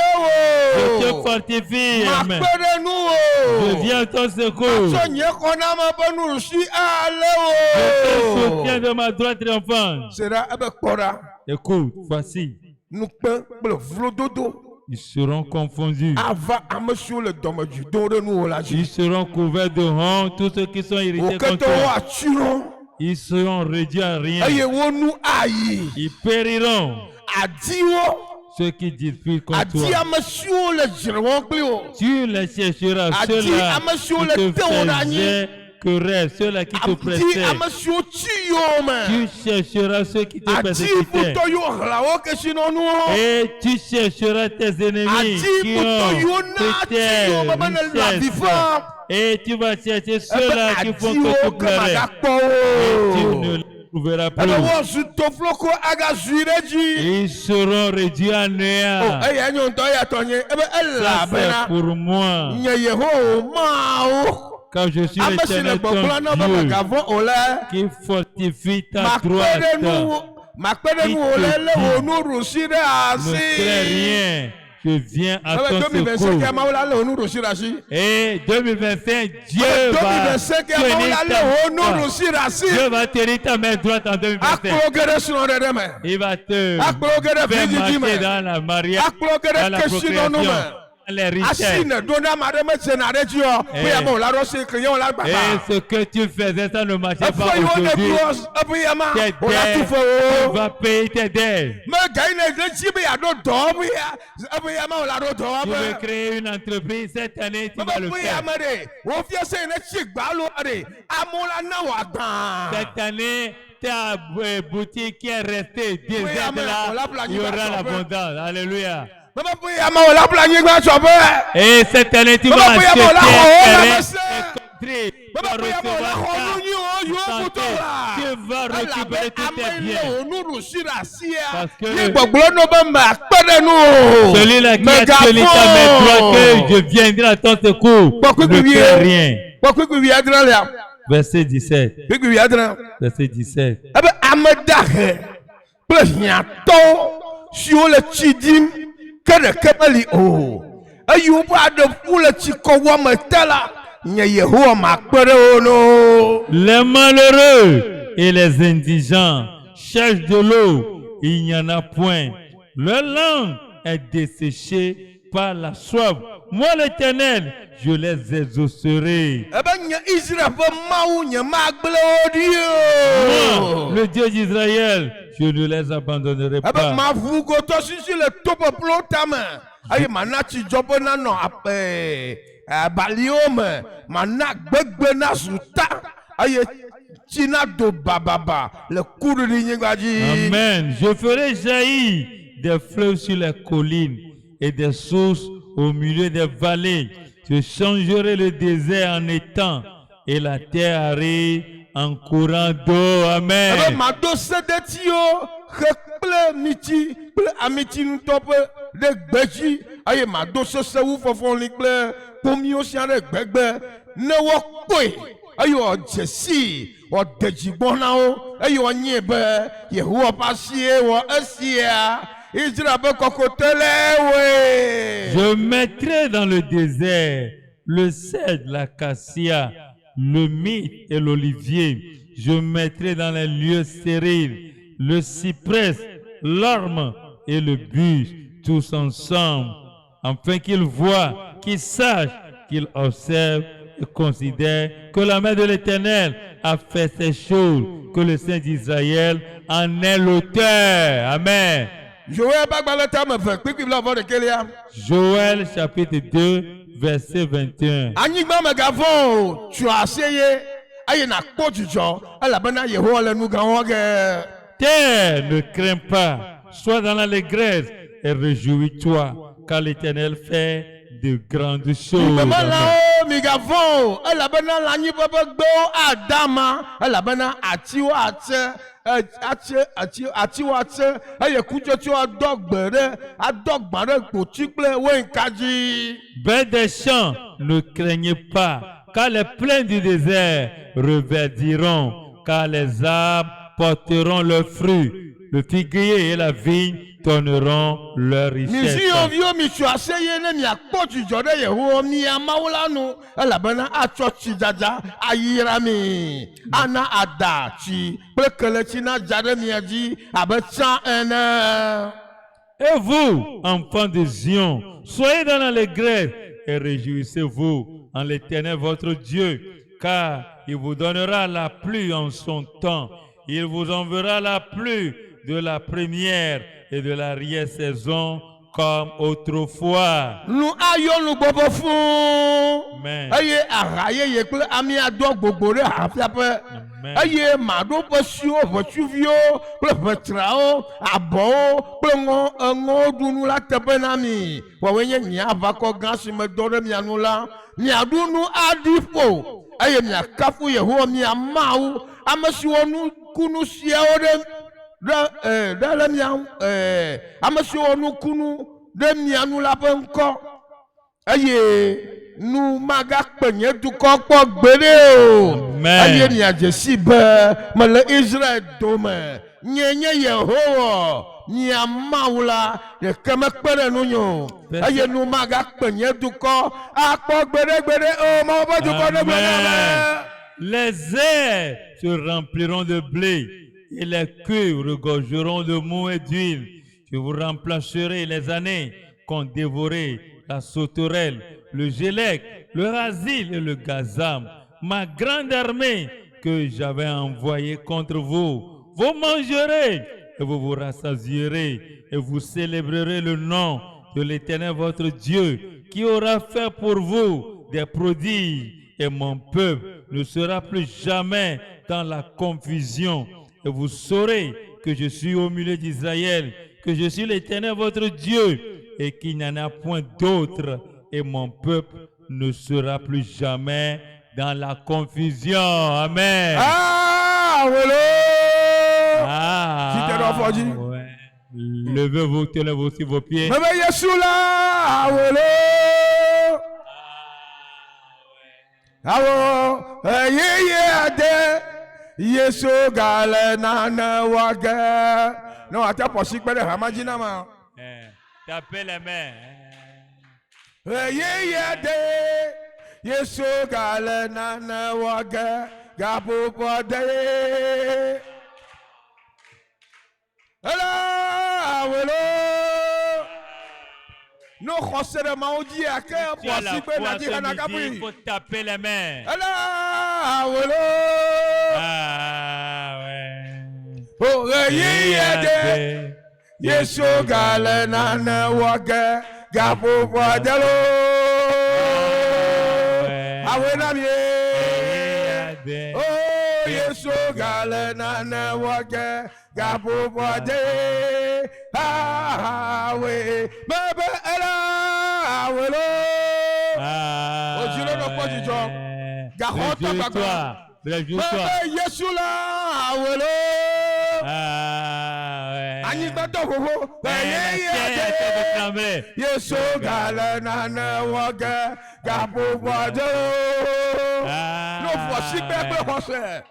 Je te wo. fortifie. Amen. Makpe ɖe nu Je wo. viens à ton secours. Matsɔ nye xɔname ƒe nuɖusi ale Je te wo. soutiens de ma droite triomphante. Se ɖa ebe kpɔ ɖa. Écoute, voici, Nukpe kple vlododo ils seront confondus. ava ame siwo le dɔmedzoe dom ɖe nuwo la Ils dzi. seront couverts de honte, tous ceux qui sont Wo irrités contre katã wo toi. atsirɔ Ils seront réduits à rien. eye wo nu ayi. Ils périront, Adiwo ceux qui disputent contre adi toi. ame siwo le dzre wɔm kpli wo. Tu les chercheras, Adi ceux-là ame siwo qui le te te wo ɖe anyi. faisaient querelle, ceux-là qui te Adi pressaient. ame siwo tsi yo me. Tu chercheras ceux qui te Adi persécutaient. futɔ yiwo hla wo kesinɔnuwo. Et tu chercheras tes ennemis Adi qui futɔ ont yiwo na fait ati yo me be ne le avi richesse. fam. Et tu vas chercher Ebe ceux-là qui font que adiwo tu ke pleurais. magakpɔ Et tu wo. ne les trouveras Ebe plus. wozu tofloko agazui ɖe dzi. Ils seront réduits à O néant. eya nye ŋutɔ eya tɔ nye ebe Ça, c'est elabena pour moi. nye Yehowa Mawu. Car je suis Ame si le l'éternel gbɔgblɔ na be ton Dieu megavɔ̃ o lɛ. qui fortifie ta Makpe droite. ɖe nu o lɛ lé wò nuɖusi ɖe Ne crains asi. rien. Je viens à Ebe ton 2025 secours. ya Mawu la lé wò nuɖusi ɖe asi. Et 2025, Dieu Ebe va 2025 ya Mawu tenir la lé ta wò main. nuɖusi ɖe asi. Dieu va tenir ta main droite en 2025. Akplɔ ge ɖe srɔ̃ɖeɖe me. Il va te Akplɔ ge ɖe faire vidzidzi marcher me. dans la mariage, Akplɔ ge dans ɖe la kesinɔnu procréation, me. dans les Asi richesses. ne do ne ame aɖe metsena ɖe dzi o. Be ya Mawu la ɖo si ke ye wo la Et gbagba. ce que tu faisais, ça ne marchait Efɔ pas yiwo ne aujourd'hui. kplɔ ebe ya ma Tes o la tu dettes, fɔ tu o. vas payer tes dettes. Mega yi ne dzi be yaɖo dɔ be ya ma o la ɖo dɔ Tu veux be. créer une entreprise cette année, tu vas le Be faire. ame ɖe wo fia se ne tsi gbalo ɖe amewo la na wò agbã. Cette année, ta boutique qui est restée déserte amen. On là, l'appelle il y aura Agniba l'abondance. Alléluia. Be ame o la ƒle anyigba tsɔ be. Et cette année, tu vas Baba, acheter Baba, un Baba, terrain Baba, et construire. Tu vas Be ame o la xɔ nu recevoir nyuiwo yiwo santé. kutɔ la. Tu vas récupérer tous tes Ame biens. le wò nuɖusi ɖe asia. Parce que Ye gbɔgblɔ no be makpe ɖe nu o. celui-là qui a tenu ta main droite, que je viendrai à ton secours, Pourquoi ne que vous crains viez? rien. Kpɔ kuikui adre lia. Verset 17. Kuikui adre. Verset 17. Ebe ame dahe kple hiãtɔwo siwo le tsi dim ke ɖeke meli o. Eye woƒe aɖe ƒu le tsikɔ wɔme te la. Nye Yehowa makpe ɖe wo no. Les malheureux et les indigents cherchent de l'eau, il n'y en a point. Leur langue est desséchée par la soif. moi l'Éternel, je les exaucerai. Ebe nye Israël ƒe Mawu nye magble wo ɖi Moi, o. le Dieu d'Israël, je ne les abandonnerai Ebe pas. maʋu gotɔ sisi le toƒeƒlo tame eye mana tsidzɔƒe nanɔ baliwo me, mana gbegbe nazu ta eye tsi nado bababa le kuɖiɖinyigba dzi. Amen. Je ferai jaillir des fleuves sur les collines et des sources au milieu des vallées. Je changerai le désert en étang et la terre aride en courant d'eau. Ebe Amen. mado sedetiwo xe kple miti kple amitinutɔƒe ɖe gbe dzi eye mado sesewu fɔfɔli kple kpomiwo sia ɖe gbegbe ne woakpɔe eye wòadze sii wòade dzigbɔ na wo eye wòanyie be Yehowa ƒe asie wɔ esia. Israël ƒe kɔkɔte le woe. Je mettrai dans le désert le cèdre, l'acacia, le myrte et l'olivier. Je mettrai dans les lieux stériles le cyprès, l'orme et le buis, tous ensemble, afin qu'ils voient, qu'ils sachent, qu'ils observent et considèrent que la main de l'Éternel a fait ces choses, que le Saint d'Israël en est l'auteur. Amen. Joël ƒe agbalẽ tame eve kpikpi bla vɔ ɖekelia. Joël chapitre 2, verset 21. Anyigba megavɔ o, tso aseye eye nakpɔ dzidzɔ elabena Yehowa le nu gã wɔ ge. Terre, ne crains pas, sois dans l'allégresse et réjouis-toi, car l'Éternel fait de grandes choses. Amen. Memelawo migavɔ o elabena lãnyiƒe ƒe gbewo adama elabena atiwo atse atiwo atse eye kutsetsewo adɔ gbe ɖe adɔ gbã ɖe gboti kple wainka dzi. Bêtes des champs, ne craignez pas, car les plaines du désert reverdiront, car les arbres porteront leurs fruits, le figuier et la vigne donneront leur richesse. Misiɔviwo mitso aseye ne miakpɔ dzidzɔ ɖe Yehowa mia Mawu la nu elabena atsɔ tsidzadza ayra mi ana ada tsi kple keletsi na dza ɖe mia dzi abe tsã ene. Et vous, enfants de Zion, soyez dans l'allégresse et réjouissez-vous en l'Éternel votre Dieu, car il vous donnera la pluie en son temps. Il vous enverra la pluie de la première et de l'arrière-saison comme autrefois. Nu ayɔ nugbɔbɔ fũu Amen. eye aha yeye kple ami adɔ gbogbo ɖe hafiaƒe Amen. eye maɖo ƒe siwo ʋetsuviwo kple ʋetrawo abɔwo kple eŋɔɖunu la teƒe na mi woawoe nye nye aʋakɔ gã si medɔ ɖe mia nu la miaɖu nu aɖi ƒo eye miakafu Yehowa mia Mawu ame si wɔ nukunu siawo ɖe le mia ame si wɔ nukunu ɖe mia nu la ƒe ŋkɔ eye nu magakpe nye dukɔ kpɔ gbeɖe o. Amen. Eye miadze si be mele Israel dome nye Yehowa mia Mawu la ɖeke mekpe ɖe nu nye o eye nu magakpe nye dukɔ akpɔ gbeɖegbeɖe o Mawu ƒe dukɔ ɖe gbe na me. Les airs se rempliront de blé et les cuves regorgeront de mou et d'huile. Je vous remplacerai les années qu'ont dévoré la sauterelle, le gélec, le rasil et le gazam, ma grande armée que j'avais envoyée contre vous. Vous mangerez et vous vous rassasierez et vous célébrerez le nom de l'Éternel votre Dieu qui aura fait pour vous des prodiges, et mon peuple ne sera plus jamais dans la confusion. Et vous saurez que je suis au milieu d'Israël, que je suis l'Éternel votre Dieu et qu'il n'y en a point d'autre, et mon peuple ne sera plus jamais dans la confusion. Amen. Ah, voilà. Ah, Qui te doit faire dire? ouais. Levez-vous, tenez-vous sur vos pieds. Bebe Yesu la awolo. Awo eyeye ade Yesu gale nana wage. No ata posi kpe ɖe hamaji na ma. Tapez les mains. Eyeye ade Yesu gale nana wage. Gabu de. Hello awolo. No khosere maudi ake Tu as la posi foi pe na di ce kana midi, il kabri. faut taper les mains. Ala welo. Ah ouais. O ye de. Yesu gale na na wage gapo wadelo. Awe na oh, Yesu gale na na wage gapo wade. Ah, we bebe ela welo. Oh, tu le n'as pas du tout. Garota baba. Bebe Yesu la welo. Ah ouais. Ani bato hoho. Yesu gale na na wage gapo wade.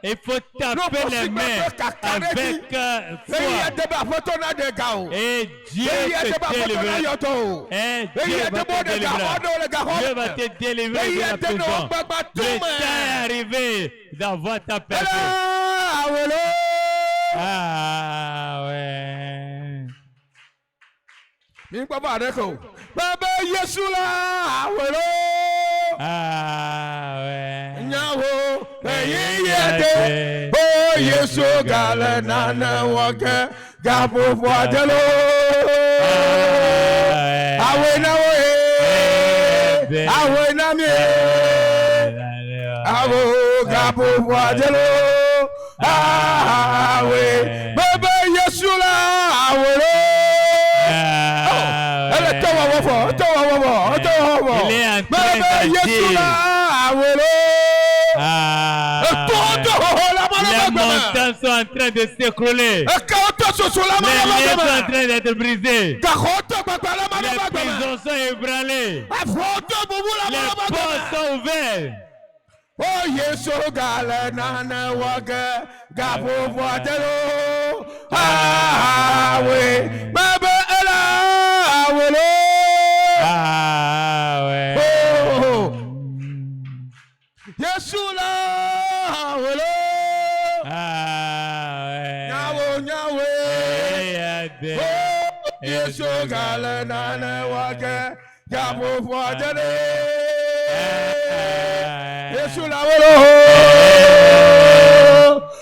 Il faut taper les mains avec foi. Et Dieu te délivre. Et Dieu va te délivrer. Dieu va te délivrer de la prison. Le temps est arrivé d'avoir ta personne. Ah ouais. Baba Yesu la awelo. Ah ouais. Nyawo yeyede. Oh Yesu gale nana wage gapo wadelo. Awe na we. Awe na me. Awo gapo wadelo. Awe Baba Yesu la awelo. Il est en train les montagnes sont en train de s'écrouler. Les liens sont en train d'être brisés. Les prisons sont ébranlées. Les portes sont ouvertes. Oh Yesu gale nana wage gapo wadelo. Ah we baba ela awelo. Ah ouais. Oh Yesu la awelo. Ah ouais. Nyawo nyawe. Oh Yesu gale nana wage gapo wadelo. Yesu la welo.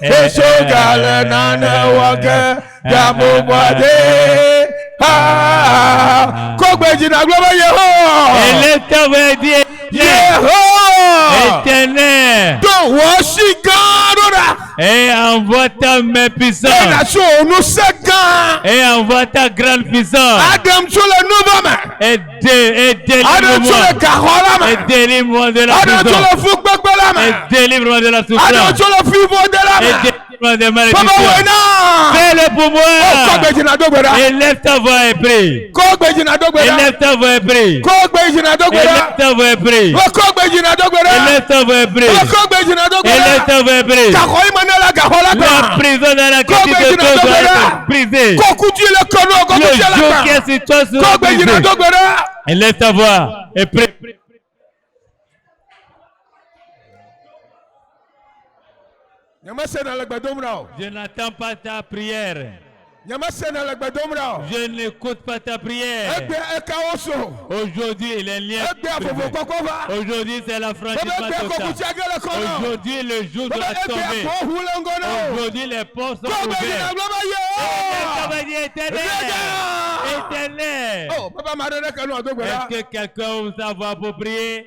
Yesu gale nana wage gapo wade. Ah, kogbeji na globa Yeho. Et l'Éternel dit Yeho. Éternel. Do washigara. Et envoie ta main puissante. Et envoie ta grande puissance. Adam sur le nouveau main. Et délivre-moi. Et délivre-moi de la prison. Et délivre-moi de la souffrance. Et délivre-moi de malédiction. Fais-le pour moi. Et lève ta voix et prie. Et lève ta voix et prie. Et lève ta voix et prie. Et lève ta voix et prie. Et lève ta voix et prie. La prison dans laquelle tu te trouves doit être brisée. Le jour qui est sur toi sera brisé. Et lève ta voix et prie. Je n'attends pas ta prière. Je n'écoute pas ta prière. Aujourd'hui, les liens. Aujourd'hui, c'est l'affranchissement total. Aujourd'hui, le jour doit tomber. Aujourd'hui, les portes sont ouvertes. Éternel. Est-ce que quelqu'un ouvre sa voix pour prier?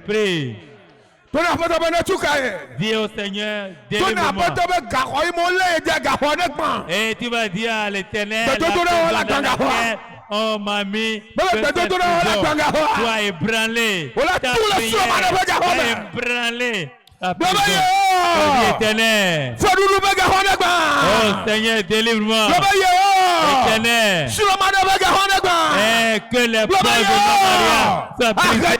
Prie. Dis au Seigneur, délivre-moi. Et tu vas dire à l'Éternel, oh mamie, que cette prison soit ébranlée. Ta prière soit ébranlée. La prison. Éternel. Oh Seigneur, délivre-moi. Éternel. Et que les portes de Maria soient brisées.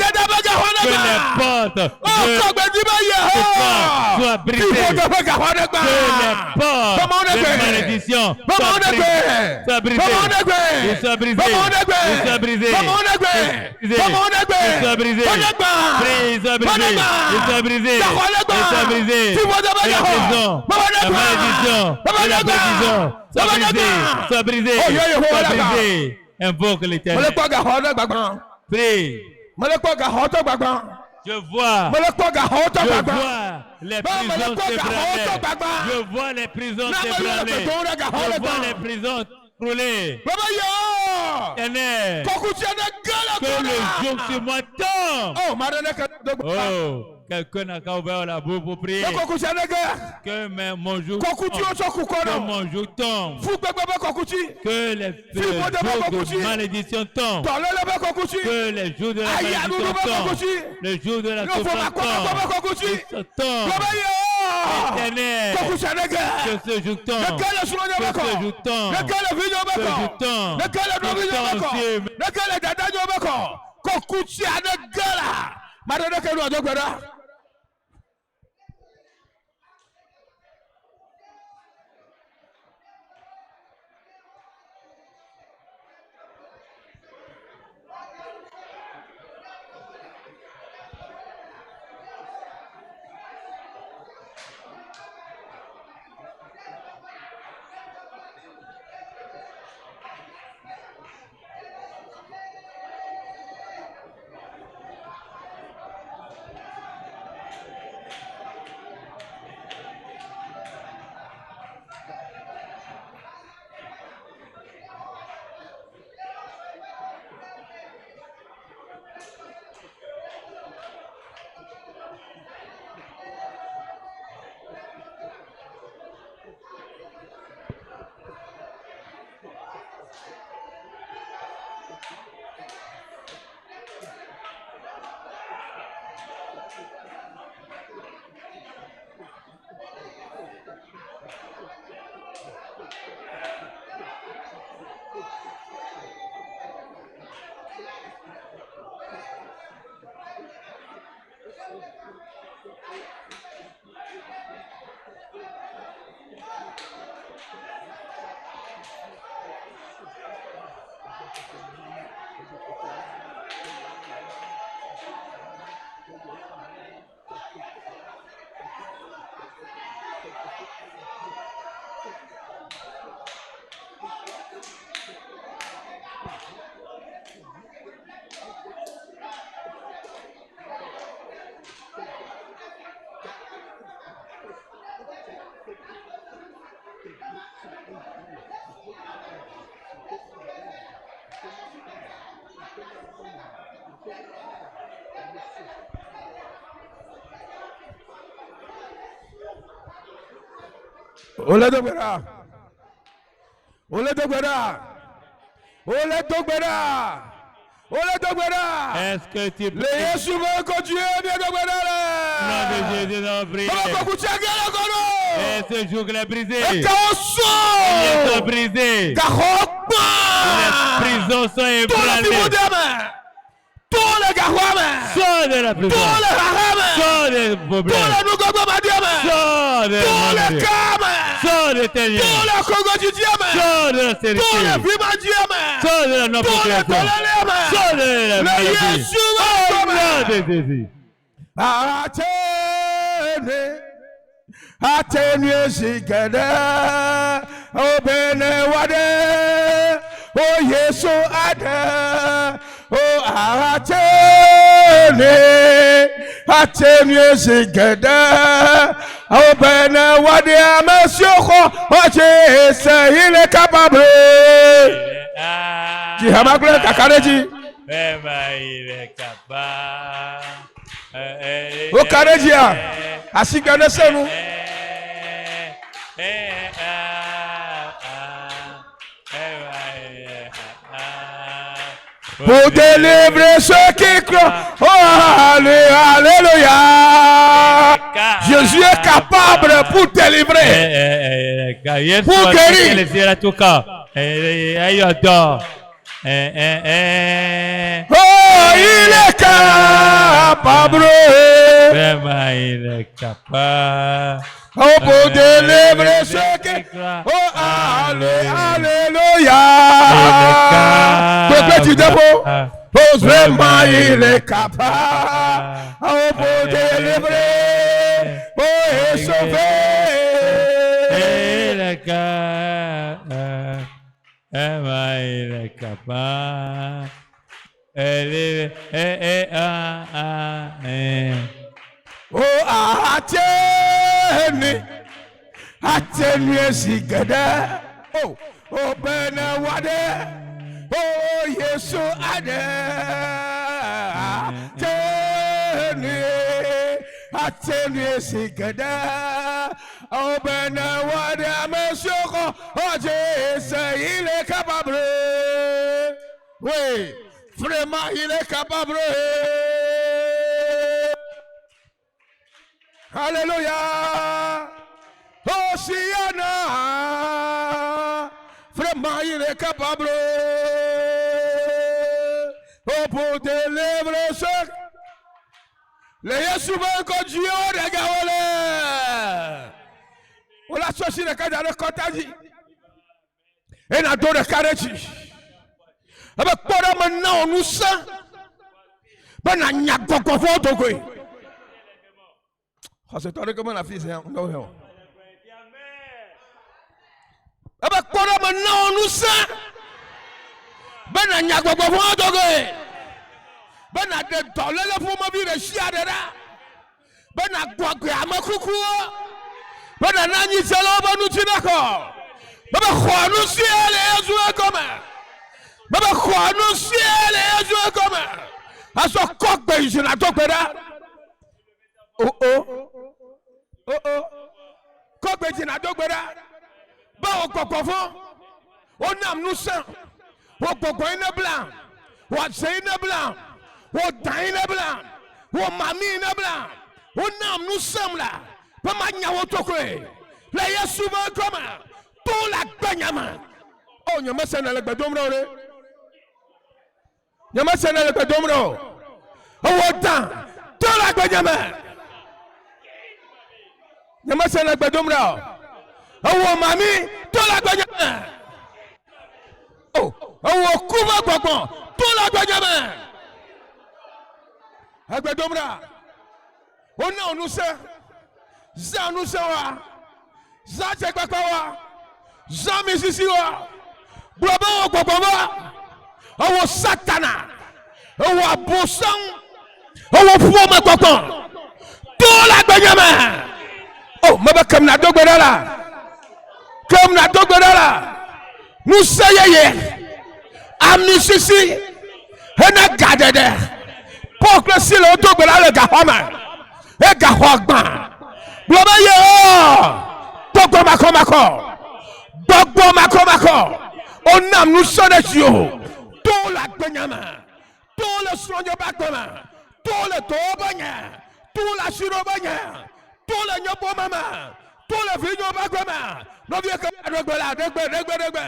Que les portes soient brisées. Que les portes de malédiction soient brisées. Soient brisées. Soient brisées. Soient brisées. Soient brisées. Soient brisées. La prison, la malédiction, la malédiction, soit brisée, soit brisée, soit brisée. Invoque l'Éternel. Prie. Je vois les prisons s'ébranler. Je vois les prisons s'ébranler. Je vois les prisons brûler. Éternel, que le joug sur moi tombe. Oh, quelqu'un n'a qu'à ouvrir la bouche pour prier. Que mon joug tombe. Que les jours de malédiction tombent. Que les jours de la malédiction tombent. Le jour de la souffrance tombe. Éternel, que ce jour tombe. Que ce jour tombe. Que ce jour tombe. Ole dogbera. Ole dogbera. Ole dogbera. Ole dogbera. Est-ce que tu peux... Le Yesu veut continuer bien dogbera. Nom de Jésus, non, priez. Et ce jour qu'il est brisé. Et Ils sont brisés. Les prisons sont ébranlées. Sors de la prison. Sors des problèmes. Sors de sors de tes liens. Sors de la stérilité. Sors de la non-procréation. Sors de la maladie. Au nom de Jésus. Atene zigada obene wade o Yesu ada o atene zigada obene wade amasioko o Yesu ile capable Jihamakule kakareji il est capable. O Karedia, Asigana Senu. Pour délivrer ceux qui croient. Oh, alléluia. Jésus est capable pour délivrer. Pour guérir. Oh, il est capable. Vraiment, il est capable. Oh, pour délivrer ceux qui croient. Oh, alléluia. Donc, tu dépôt. Oh, vraiment, il est capable. Oh, pour délivrer. Oh, et sauver. Il est capable. Il est capable. Oh, attenue sigada. Oh, oh, benawade. Oh, Yesu ade. Attenue sigada. Oh, benawade amesoko. Oh, Jésus, il est capable. Oui, vraiment, il est capable. Alléluia. Oh, Siana. Vraiment, il est capable. Oh, pour délivrer ceux. Les Yeshua que Dieu regarde. On l'a sorti de cadre de Kotaji. Et n'a donné Kareji. Avec quoi maintenant nous sommes. Ben, on n'y a pas de photo. C'est toi comment la fille c'est un non. Avec quoi maintenant nous sommes. Ben, on n'y a pas de photo. Ben, on a des dollars pour ma vie de chia de là. Ben, on a quoi que à ma coucou. Ben, on a ni salo, ben, nous d'accord. Ben, quoi nous ciel et jouer comme. Ben, quoi nous ciel et jouer comme. À ce coq, ben, je n'ai pas de. Oh oh. Oh oh. Coq, ben, je n'ai pas de. Ben, au coq, on a nous sang. Au coq, il est blanc. Au c'est blanc. Au dain est blanc. Au mamie est blanc. On a nous sommes là. Pas magna au tokwe. Là, il y a souvent comme. Tout la gagnama. Oh, nyama sena le bedomro. Nyama sena le bedomro. Oh, autant. Tout la gagnama. Nyama sena le bedomro. Oh, mami. Tout la gagnama. Oh, oh, kuba kwakwa. Tout la gagnama. Agbedomra. On a nous sait. Zan nous sait. Zan Tchekbakawa. Zan Missisiwa. Bravo Kokoma. Oh Satana. Oh Bossang. Oh Foma Kokon. Tout la Benjamin. Oh, Maba comme la Dogbedala. Comme la Dogbedala. Nous sayons. Amnissi. Et n'a gardé d'air. Pour que si le Dogbedala le Gahama. Et Gahogban. Globayo. Bogo Makomako. Bogo Makomako. On a nous sommes des yeux. Tout la Benjamin. Tout le soin de Bakoma. Tout le Tobanya. Tout la Chirobanya. Tout le Nyopomama. Tout le Vigno Bakoma. Nous viens comme la Dogbela. Degbe.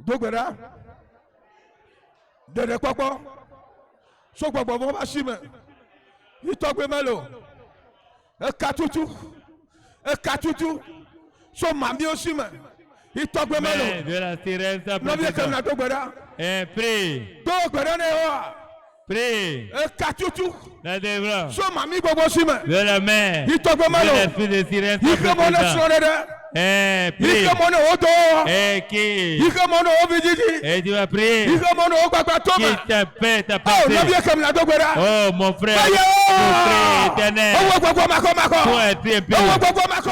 Dogbera. Dede Kpokpo. So Kpokpo bon ba shime. Itogbe melo. Ekatutu. Ekatutu. So mami oshime. Itogbe melo. Mais de la sirène, sa No vie comme la précédente. Dogbera. Prie. Dogbera ne wa. Prie. Ekatutu. La dévra. So mami gbogbo shime. De la main. Itogbe De melo. l'esprit de sirène, sa Ike mo ne précédente. sonere. Prie. Ike mo ne oto. Qui? Ike mo ne ovijiji. Et tu vas prier. Ike mo ne ogbagba Qui toma. te paie ta Oh, pensée. no vie comme la Dogbera. Oh, mon frère. Ayo! Mon frère éternel. Owó gbogbo mako. Toi, tu es Owó peu. gbogbo mako.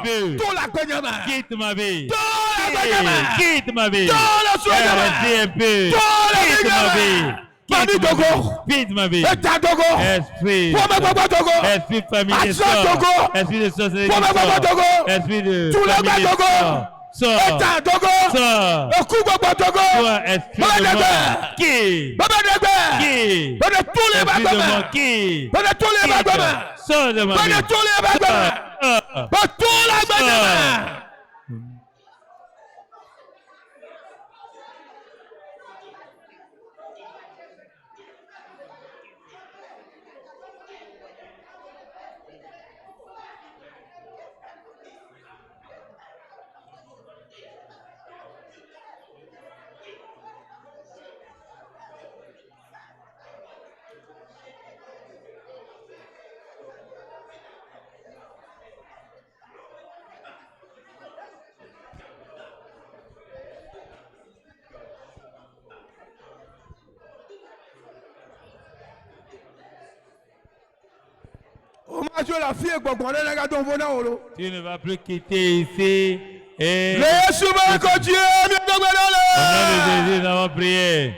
peu. Tó la gbẹ̀yẹ̀mà. Quitte ma vie. Tó la gbẹ̀yẹ̀mà. Quitte ma vie. Tó la sọ̀yẹ̀mà. Reste un peu. Tó la Quitte ma vie. gbẹ̀yẹ̀mà. Mami dogo. Quitte ma vie. Ẹja dogo. Esprit. Wọ́n mẹ gbogbo dogo. Esprit familier. Àṣà Sors. dogo. Esprit de sorcellerie. Wọ́n mẹ gbogbo Sors. dogo. Esprit de Tout le monde familier. dogo. Sors. Ẹja dogo. Sors. Eku gbogbo dogo. Toi, esprit Baba de dẹgbẹ. mort. Qui? Baba dẹgbẹ. Qui? Bẹ́ẹ̀ni tó lè bá Esprit de gbẹ̀mà. mort. Qui? Bẹ́ẹ̀ni tó lè bá gbẹ̀mà. Sors de ma vie. Bẹ́ẹ̀ni tó lè bá gbẹ̀mà. Sors. Bẹ́ẹ̀ni tó lè gbẹ̀mà. O máa jó la fíè gbọ̀ngbọ̀n lẹ́nu ẹ̀ka tó ń fọ́nà wò ló. Tu ne vas plus quitter ici. Et Jésù bẹ́ẹ̀ kò jí ẹ̀mí gbẹ̀gbẹ̀ au nom lọ́lẹ̀. de Jésus, nous avons prié.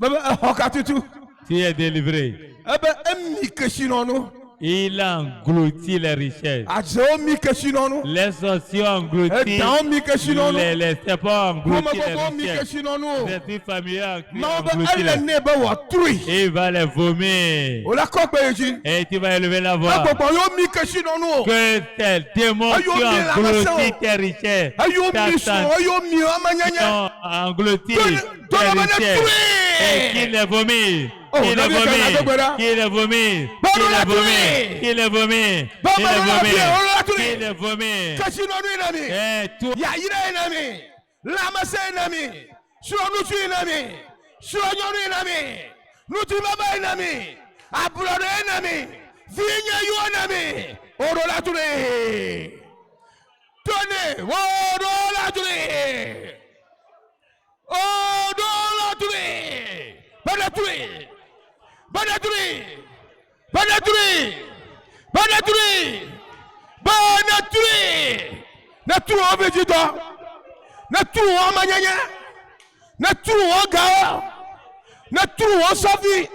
Bẹ́ẹ̀ ọkà tutu. Tu es délivré. Ẹ bẹ ẹ̀mí kẹsì nọ́nu. Il a englouti les richesses. Àjẹ́ omi kẹsì nọ́nu. Les sorciers ont englouti. Ẹ̀dá omi kẹsì nọ́nu. Les serpents ont Kọ́mọ englouti gbogbo les omi richesses. kẹsì nọ́nu. Les esprits familiers ont Náà bẹ englouti ẹ̀lẹ̀ les. ní ẹ̀bẹ̀ wọ̀ turi. Et il va les vomir. O la kọ́ pé èjì. Et tu vas élever la voix. Agbọ̀gbọ̀n yóò mi kẹsì nọ́nu o. Que ces démons Ayo, qui ont mi la englouti maçon. tes richesses. Ayọ̀ mi sùn, Satan, ayọ̀ mi ọmọ qui nyẹ́nyẹ́. ont englouti Donne- tes donne-moi des richesses. tués. Et qui les vomit. Oh, Qui les David, vomit. David, David. Qui les vomit. Donne-moi Qui les des vomit. tués. Qui les vomit. Donne-moi Qui les des vomit. tués, on l'a tué. Qui les vomit. Kẹsì nọ́nu yìí nàmi. Et toi, Yàyírá yìí nàmi. Lamẹsẹ̀ yìí nàmi. Sùrọ̀nùtù yìí nàmi. Sùrọ̀nyọ́nù yìí nàmi. Nùtù bàbá yìí nàmi. Àbúrọ̀dọ̀ yìí nàmi. Fìyìnyẹ yóò nàmi. Ọ̀rọ̀ látúrè. Tóní ọ̀rọ̀ látúrè. Ọ̀rọ̀ látúrè. Bẹ́ẹ̀ni Banaturi! Banaturi! Banaturi! Banaturi! Naturu obejito! Naturu omanyanya! Naturu ogawa! Naturu osafi!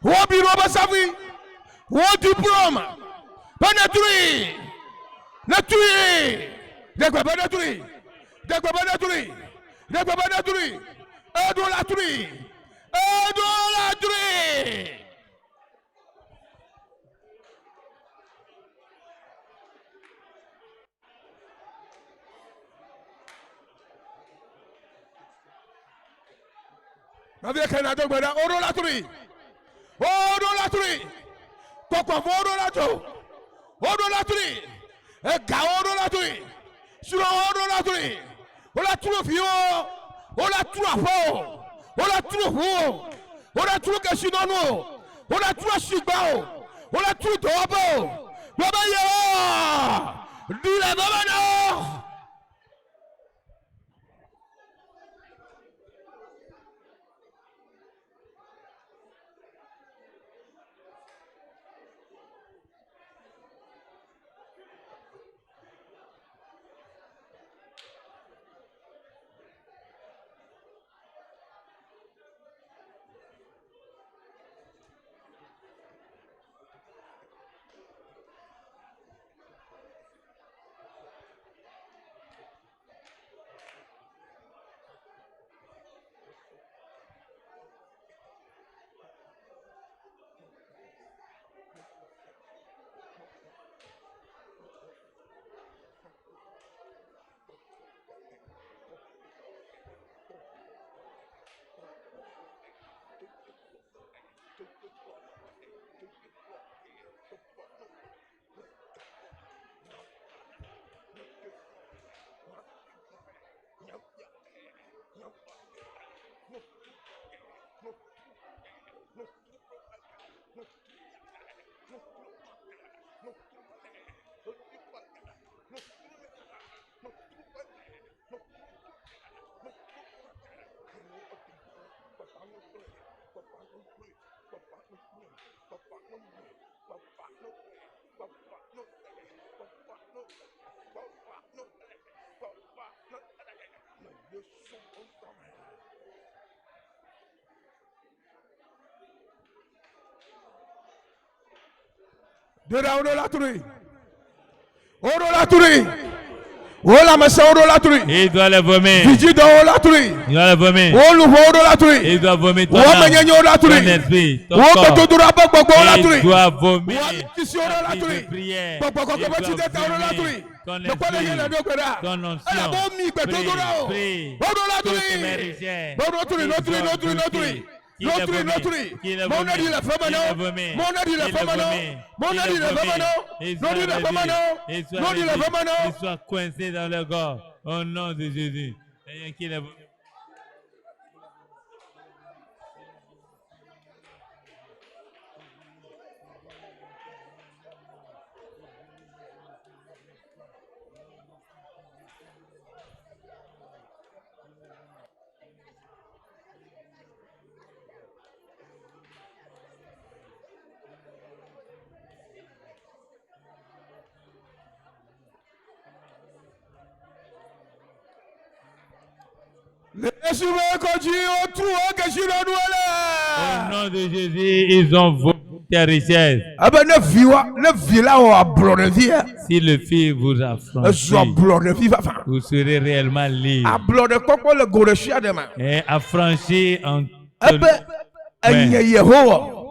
Wobi roba safi! Wo diploma! Banaturi! Naturi! Degba Banaturi! Degba Banaturi! Degba Banaturi! Adolaturi! Idolatry! Navia kana do gbada idolatry. Idolatry. Papa idolatry. Idolatry. E ga idolatry. Suro idolatry. Ola turo fi o. Ola turo afo. Ola turu hu, ola turu kẹsi nọnu, ola turu asigba o, ola turu dọwọbọ o, bàbá yẹ ọ, dilẹ bàbá náà. Il doit le vomir. Il doit le vomir. Il doit vomir ton âme, ton esprit, ton corps. Il doit vomir ta vie de prière. Il doit vomir ton esprit, ton onction. Prie, toutes mes richesses. Il soit coincé dans le corps. Au nom de Jésus. Au nom de Jésus, ils ont volé tes richesses. Si le fils vous a franchi, vous serez réellement libre et affranchi en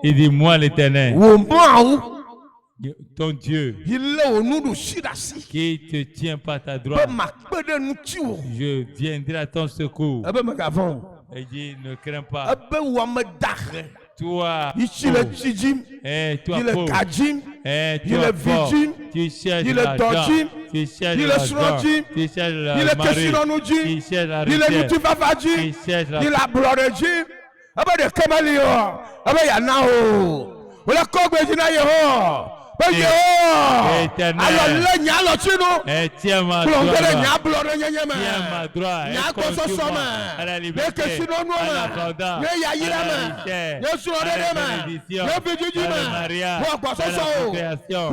il dit, moi l'Éternel, ton Dieu, qui te tient par ta droite, je viendrai à ton secours. Il dit, ne crains pas. Toi, pauvre, toi fort, tu cherches l'argent, tu cherches l'argent, tu cherches la mari, tu cherches la richesse, tu cherches tiens ma droite, et conduis-moi à la liberté, à l'abondance, à la richesse, à la bénédiction, à la mariage, à la procréation, à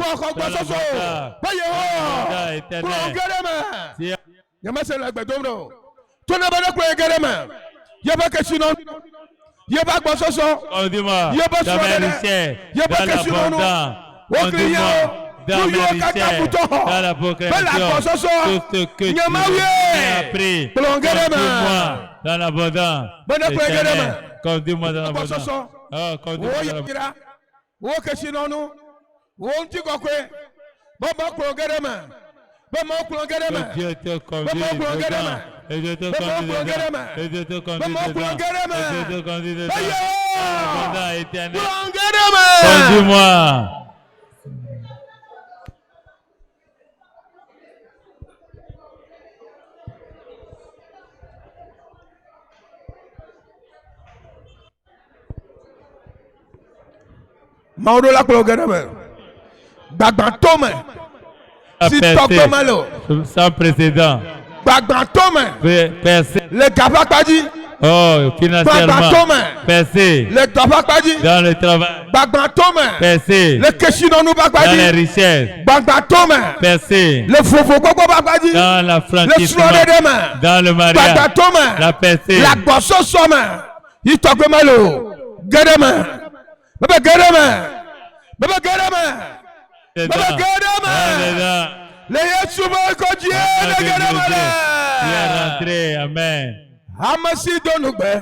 conduis-moi dans mes richesses, dans l'abondance. Conduis-moi dans mes richesses, dans la procréation, tout ce que tu m'as appris. Conduis-moi dans l'abondance. Conduis-moi dans l'abondance. Oh, conduis-moi dans l'abondance. Que Dieu te conduise dedans. Et je te conduis dedans. Et je te conduis dedans. Et je te conduis dedans. L'abondance éternelle. Conduis-moi. Maudola Klogereme. Bagbantome. Si Tokomalo. Sans précédent. Bagbantome. Percé. Le Gabakadi. Oh, financièrement. Percé. Le Gabakadi. Dans le travail. Bagbantome. Percé. Le Keshinonou Bagbadi. Dans les richesses. Bagbantome. Percé. Le Fofokoko Bagbadi. Dans la franchissement. Dans le mariage. Bagbantome. La percée. La Gosso Soma. Itokomalo. Gereme. Baba Gereme. Baba Gereme. Baba Gereme. Le Yeshua Kodje de Gereme. Il est rentré. Amen. Amasi Donugbe.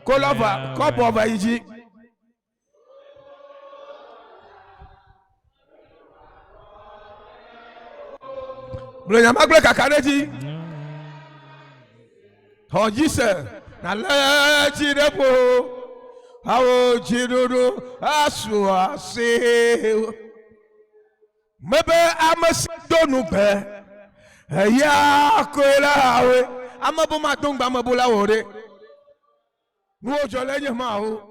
Kolova. Kopova Iji. Blonyamagle Kakaneji. Hojise. Nala Chirepo. Awo Chirudu. Asuase. Mebe Amasi Donugbe. Ya kola we. Amabo matong ba mabula ore. Nuo jole nyama o.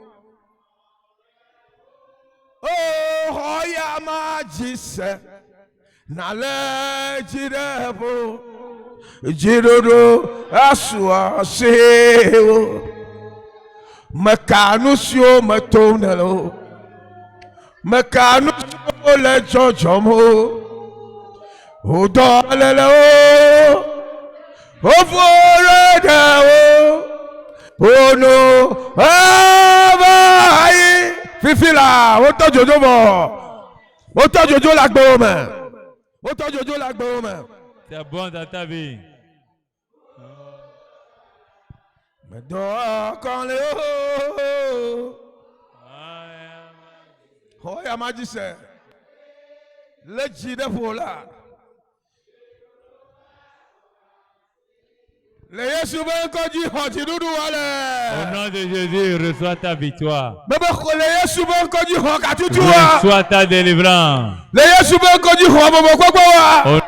Oh hoya majise. Nale jirebo. Jiroro aswa sewo. Mekanusio metonelo. Mekanusio le jojomo. Odolelo. Oforedeo. Oh no. Abai. Fifila. Oto jojo mo. Oto jojo la gbome. Oto jojo la gbome. C'est bon dans ta vie. Me dors quand les hauts. Oh, ya m'a dit ça. Le jide pour là. Le Yesu ben ko di ho ti dudu wale. Au nom de Jésus, reçois ta victoire. Bebe ko le Yesu ben ko di ho ka tutu wa. Reçois ta délivrance. Le Yesu ben ko di ho bobo gbogbo wa.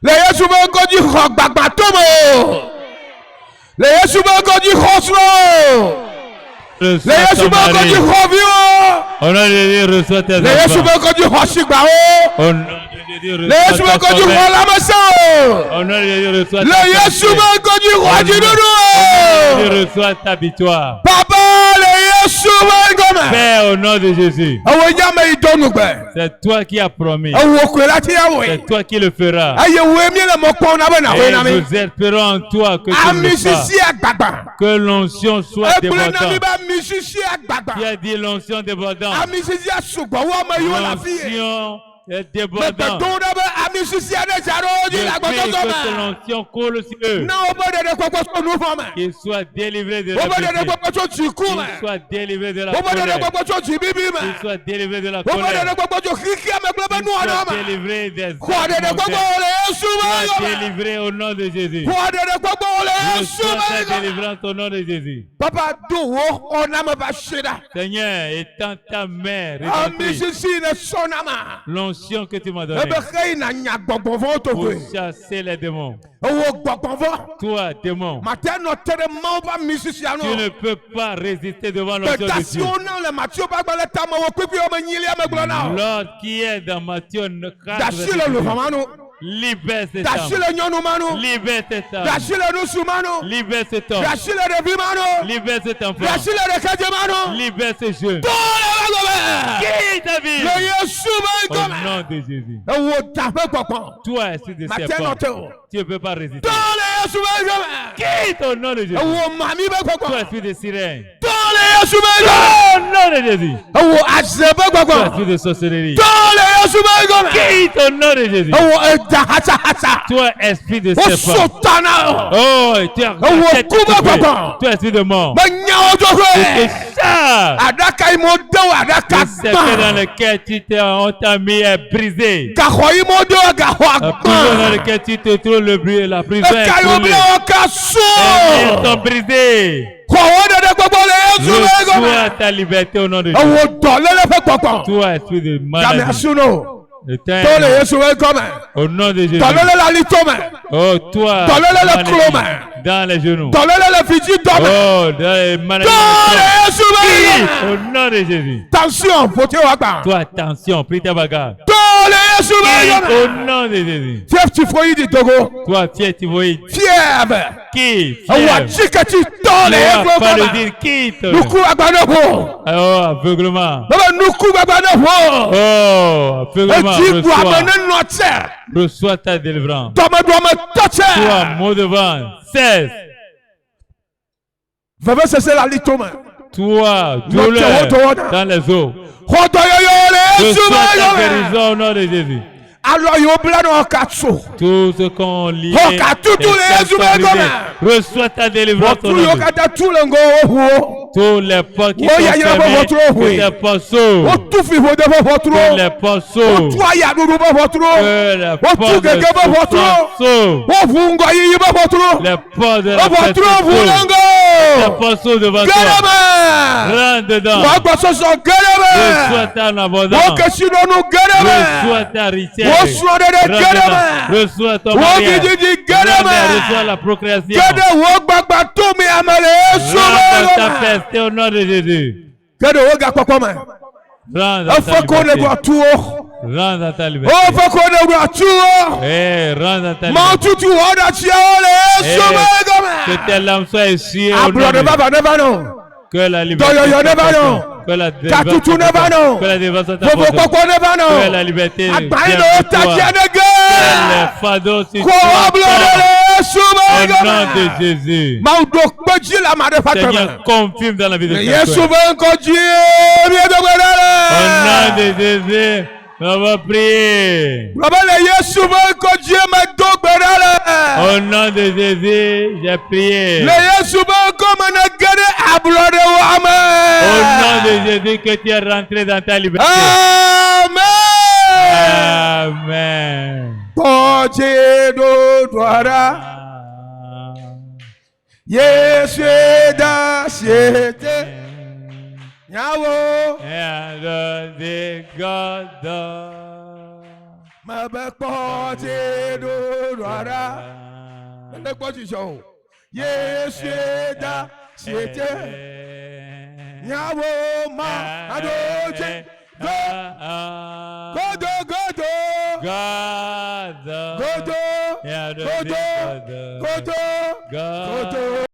Le Yesu ben ko di ho gbagba tomo. Le Yesu ben ko di ho slow. Le Yesu ben ko di ho viwo. Au nom de Jésus, reçois tes Le Yesu ben ko di ho sigba o. Au nom de Jésus, Le Yesu ben ko di ho lamasa o. Au nom de Jésus, reçois Le Yesu ben ko di ho jidudu Jésus, o. reçois ta victoire. Papa le Yesu ben ko me. Père, au nom de Jésus, Awo nyame idonu gbe. c'est toi qui as promis. Awo ko lati yawo. C'est toi qui le feras. Aye we mi le mo pon na be na we Et na mi. nous espérons en toi que tu le Ami feras. sisi agbagba. Que l'onction soit Ebule na mi débordante. ba mi sisi agbagba. Qui a dit l'onction débordante? Ami sisi asugbo wo ma yo la fi. L'onction est Me débordante. do da be ami sisi ade jaro Je di la prie gbodo que ma. l'onction coule sur eux. Na o bo de ko so nu fo me. Qu'ils soient délivrés de O la bo de péché. ko so ti ku me. Qu'ils soient délivrés de la O bo de colère. ko so ti bibi Qu'ils me. soient délivrés de la O bo colère. de ko so kiki me gbe Qu'ils nu ona soient ma. délivrés des Ko de ko mortels. le Yesu Sois ma yo. délivrés au nom de Jésus. Ko de ko le Yesu Reçois ma ta yo. délivrance au nom de Jésus. Papa do wo ona ma ba shida. Seigneur, étends ta main Ami rédemptrice. sisi ne sonama. L'onction que tu m'as donnée Ebe kei na nya gbogbo vo to pour gbe. chasser les démons. Owo gbogbo vo. Toi, démon, Matin no tere ma ba mi sisi ano. tu ne peux pas résister devant l'onction de Dieu. Pétation na le Mathieu ba gba le ta ma wo pipi o me nyili a me glo na. L'ordre qui est dans Matthieu 4, Dashi le lo famanu. libère cet Dashi homme. le nyonu manu. Libère cet homme. Dashi le nusu manu. Libère cet homme. Dashi le rebi manu. Libère cet enfant. Dashi le rekeje manu. Libère ce jeune. To le ba gbe. Quitte ta vie. Le Yesu ba Au gbe. nom de Jésus. Ewo ta pe popo. Toi, esprit de Matin serpent, no te o. tu ne peux pas résister. To le Yesu ba gbe. Quitte au nom de Jésus. Ewo mami ba popo. Toi, esprit de sirène. To le Yesu ba gbe. Au nom de Jésus. Ewo azze ba Toi, popo. esprit de sorcellerie. To le Yesu ba gbe. Quitte au nom de Jésus. Ewo eda hata hata. Toi, esprit de O serpent. sotana. Oh, tu as Oh, la tête coupe, coupée. papa. Toi, esprit de mort. Me nya ojo Et kwe. ça, Adaka imo de adaka le secret dans gba. lequel on t'a mis est brisé. Gaho imo de gaho La prison dans agba. laquelle tu te trouves, la prison est Eka yo brûlée. bla oka so. Les liens sont brisés. Ko wo de gbogbo le Yesu ba Reçois gbe. ta liberté au nom de Dieu. Ewo do lele fe popo. Toi, esprit de Jami maladie. asuno. Éteins. To le Yesu ba gbe. Au nom de Jésus. To lele la litome. Oh, toi, Dans le maladie, clôme. dans les genoux. To lele le fiji dome. Oh, dans les maladies. To le Yesu ba gbe. Au nom de Jésus. Tension, faut wa gba. Toi, attention, prie ta bagarre. To le Yesu ba Au gbe. nom de Jésus. Fièvre typhoïde du Togo. Toi, fier typhoïde. Fièvre. Qui? Awa Fier. chikati Tu tole vas pas le gbe. dire. Quitte. Nuku agbanobo. Oh, aveuglement. Baba nuku agbanobo. Oh, aveuglement. Eti bu Reçois, amene note. reçois ta délivrance. Toma do me Toi, toche. mot de vent, cesse. Veve cesser la litome. Toi, Notre douleur haute dans les os. Hoto yo yo le Yesu Reçois ta ba gbe. guérison au nom de Jésus. Alors yo bla no katso. Tout ce qu'on lit. Oh, qu'à tout les Jésus, reçois ta délivrance au Votu nom yo de Jésus. kata tu le ngo ohu. Tous les portes qui Oh, sont ya, ya, fermées, votre que oui. les portes s'ouvrent. O tu fi ho de votu. Que les portes O s'ouvrent. tu aya dudu ba votu. Que les tu portes de gege ba souffrance votu. s'ouvrent. O fungo yi ba votu. Les portes de O la votu personne s'ouvrent. Les fungo. portes s'ouvrent devant toi. Garama. Rentre dedans. Wagbasoso Reçois gẹ́dẹ́mẹ́. ta abondance. Wokeshinonu gẹ́dẹ́mẹ́. Reçois ta richesse. Wosuadede Rentre gẹ́dẹ́mẹ́. dedans. Reçois ton mariage. Wogididi Rentre, gẹ́dẹ́mẹ́. reçois la procréation. Gẹ́dẹ́ wogbagba tómi amẹ́lẹ̀ Yesu Rentre dans ta mẹ́gọ́mẹ́. feste au nom de Jésus. Gẹ́dẹ́ woga kpọ́kpọ́mẹ́. Rentre dans ta Efeko liberté. nebo atuwo. Rentre dans ta liberté. Efeko nebo atuwo. Rentre dans ta liberté. Maututu woda tiawole Yesu Que mẹ́gọ́mẹ́. tes larmes soient essuyées au nom Abúlé de Jésus. baba never know. Que la liberté. Doyoyo soit never know. portée. Que la Katutu délivrance never soit know. portée. Que la délivrance soit Bobo portée. koko never Que know. la liberté Agbaye vienne no de toi. takianege. Que les fardeaux sur Ko toi abúlé tombent. Yesu Au nom de mẹ́gọ́mẹ́. Jésus. Maudo kpeji la ma de fatẹmẹ. Seigneur, confirme dans la vie de Yesu chacun. bẹ nkọji mi edogbe Au dara. nom de Jésus, on va prier. Lọbẹlẹ Yesu bẹ nkọji mi edogbe dara. Au nom de Jésus, j'ai prié. Le Yesu bẹ nkọmi na gẹrẹ abulọde wa mẹ. Au nom de Jésus, que tu es rentré dans ta liberté. Amen. Amen. Kọji do dọra. Yesu da sete. Nyawo. And the God Ma bẹ kọji do dọra. Ẹnẹ gbọ́ ti sọ o. Yesu da sete. Nyawo ma adoje. Godo godo. God. Godo. Godo. Godo. Godo.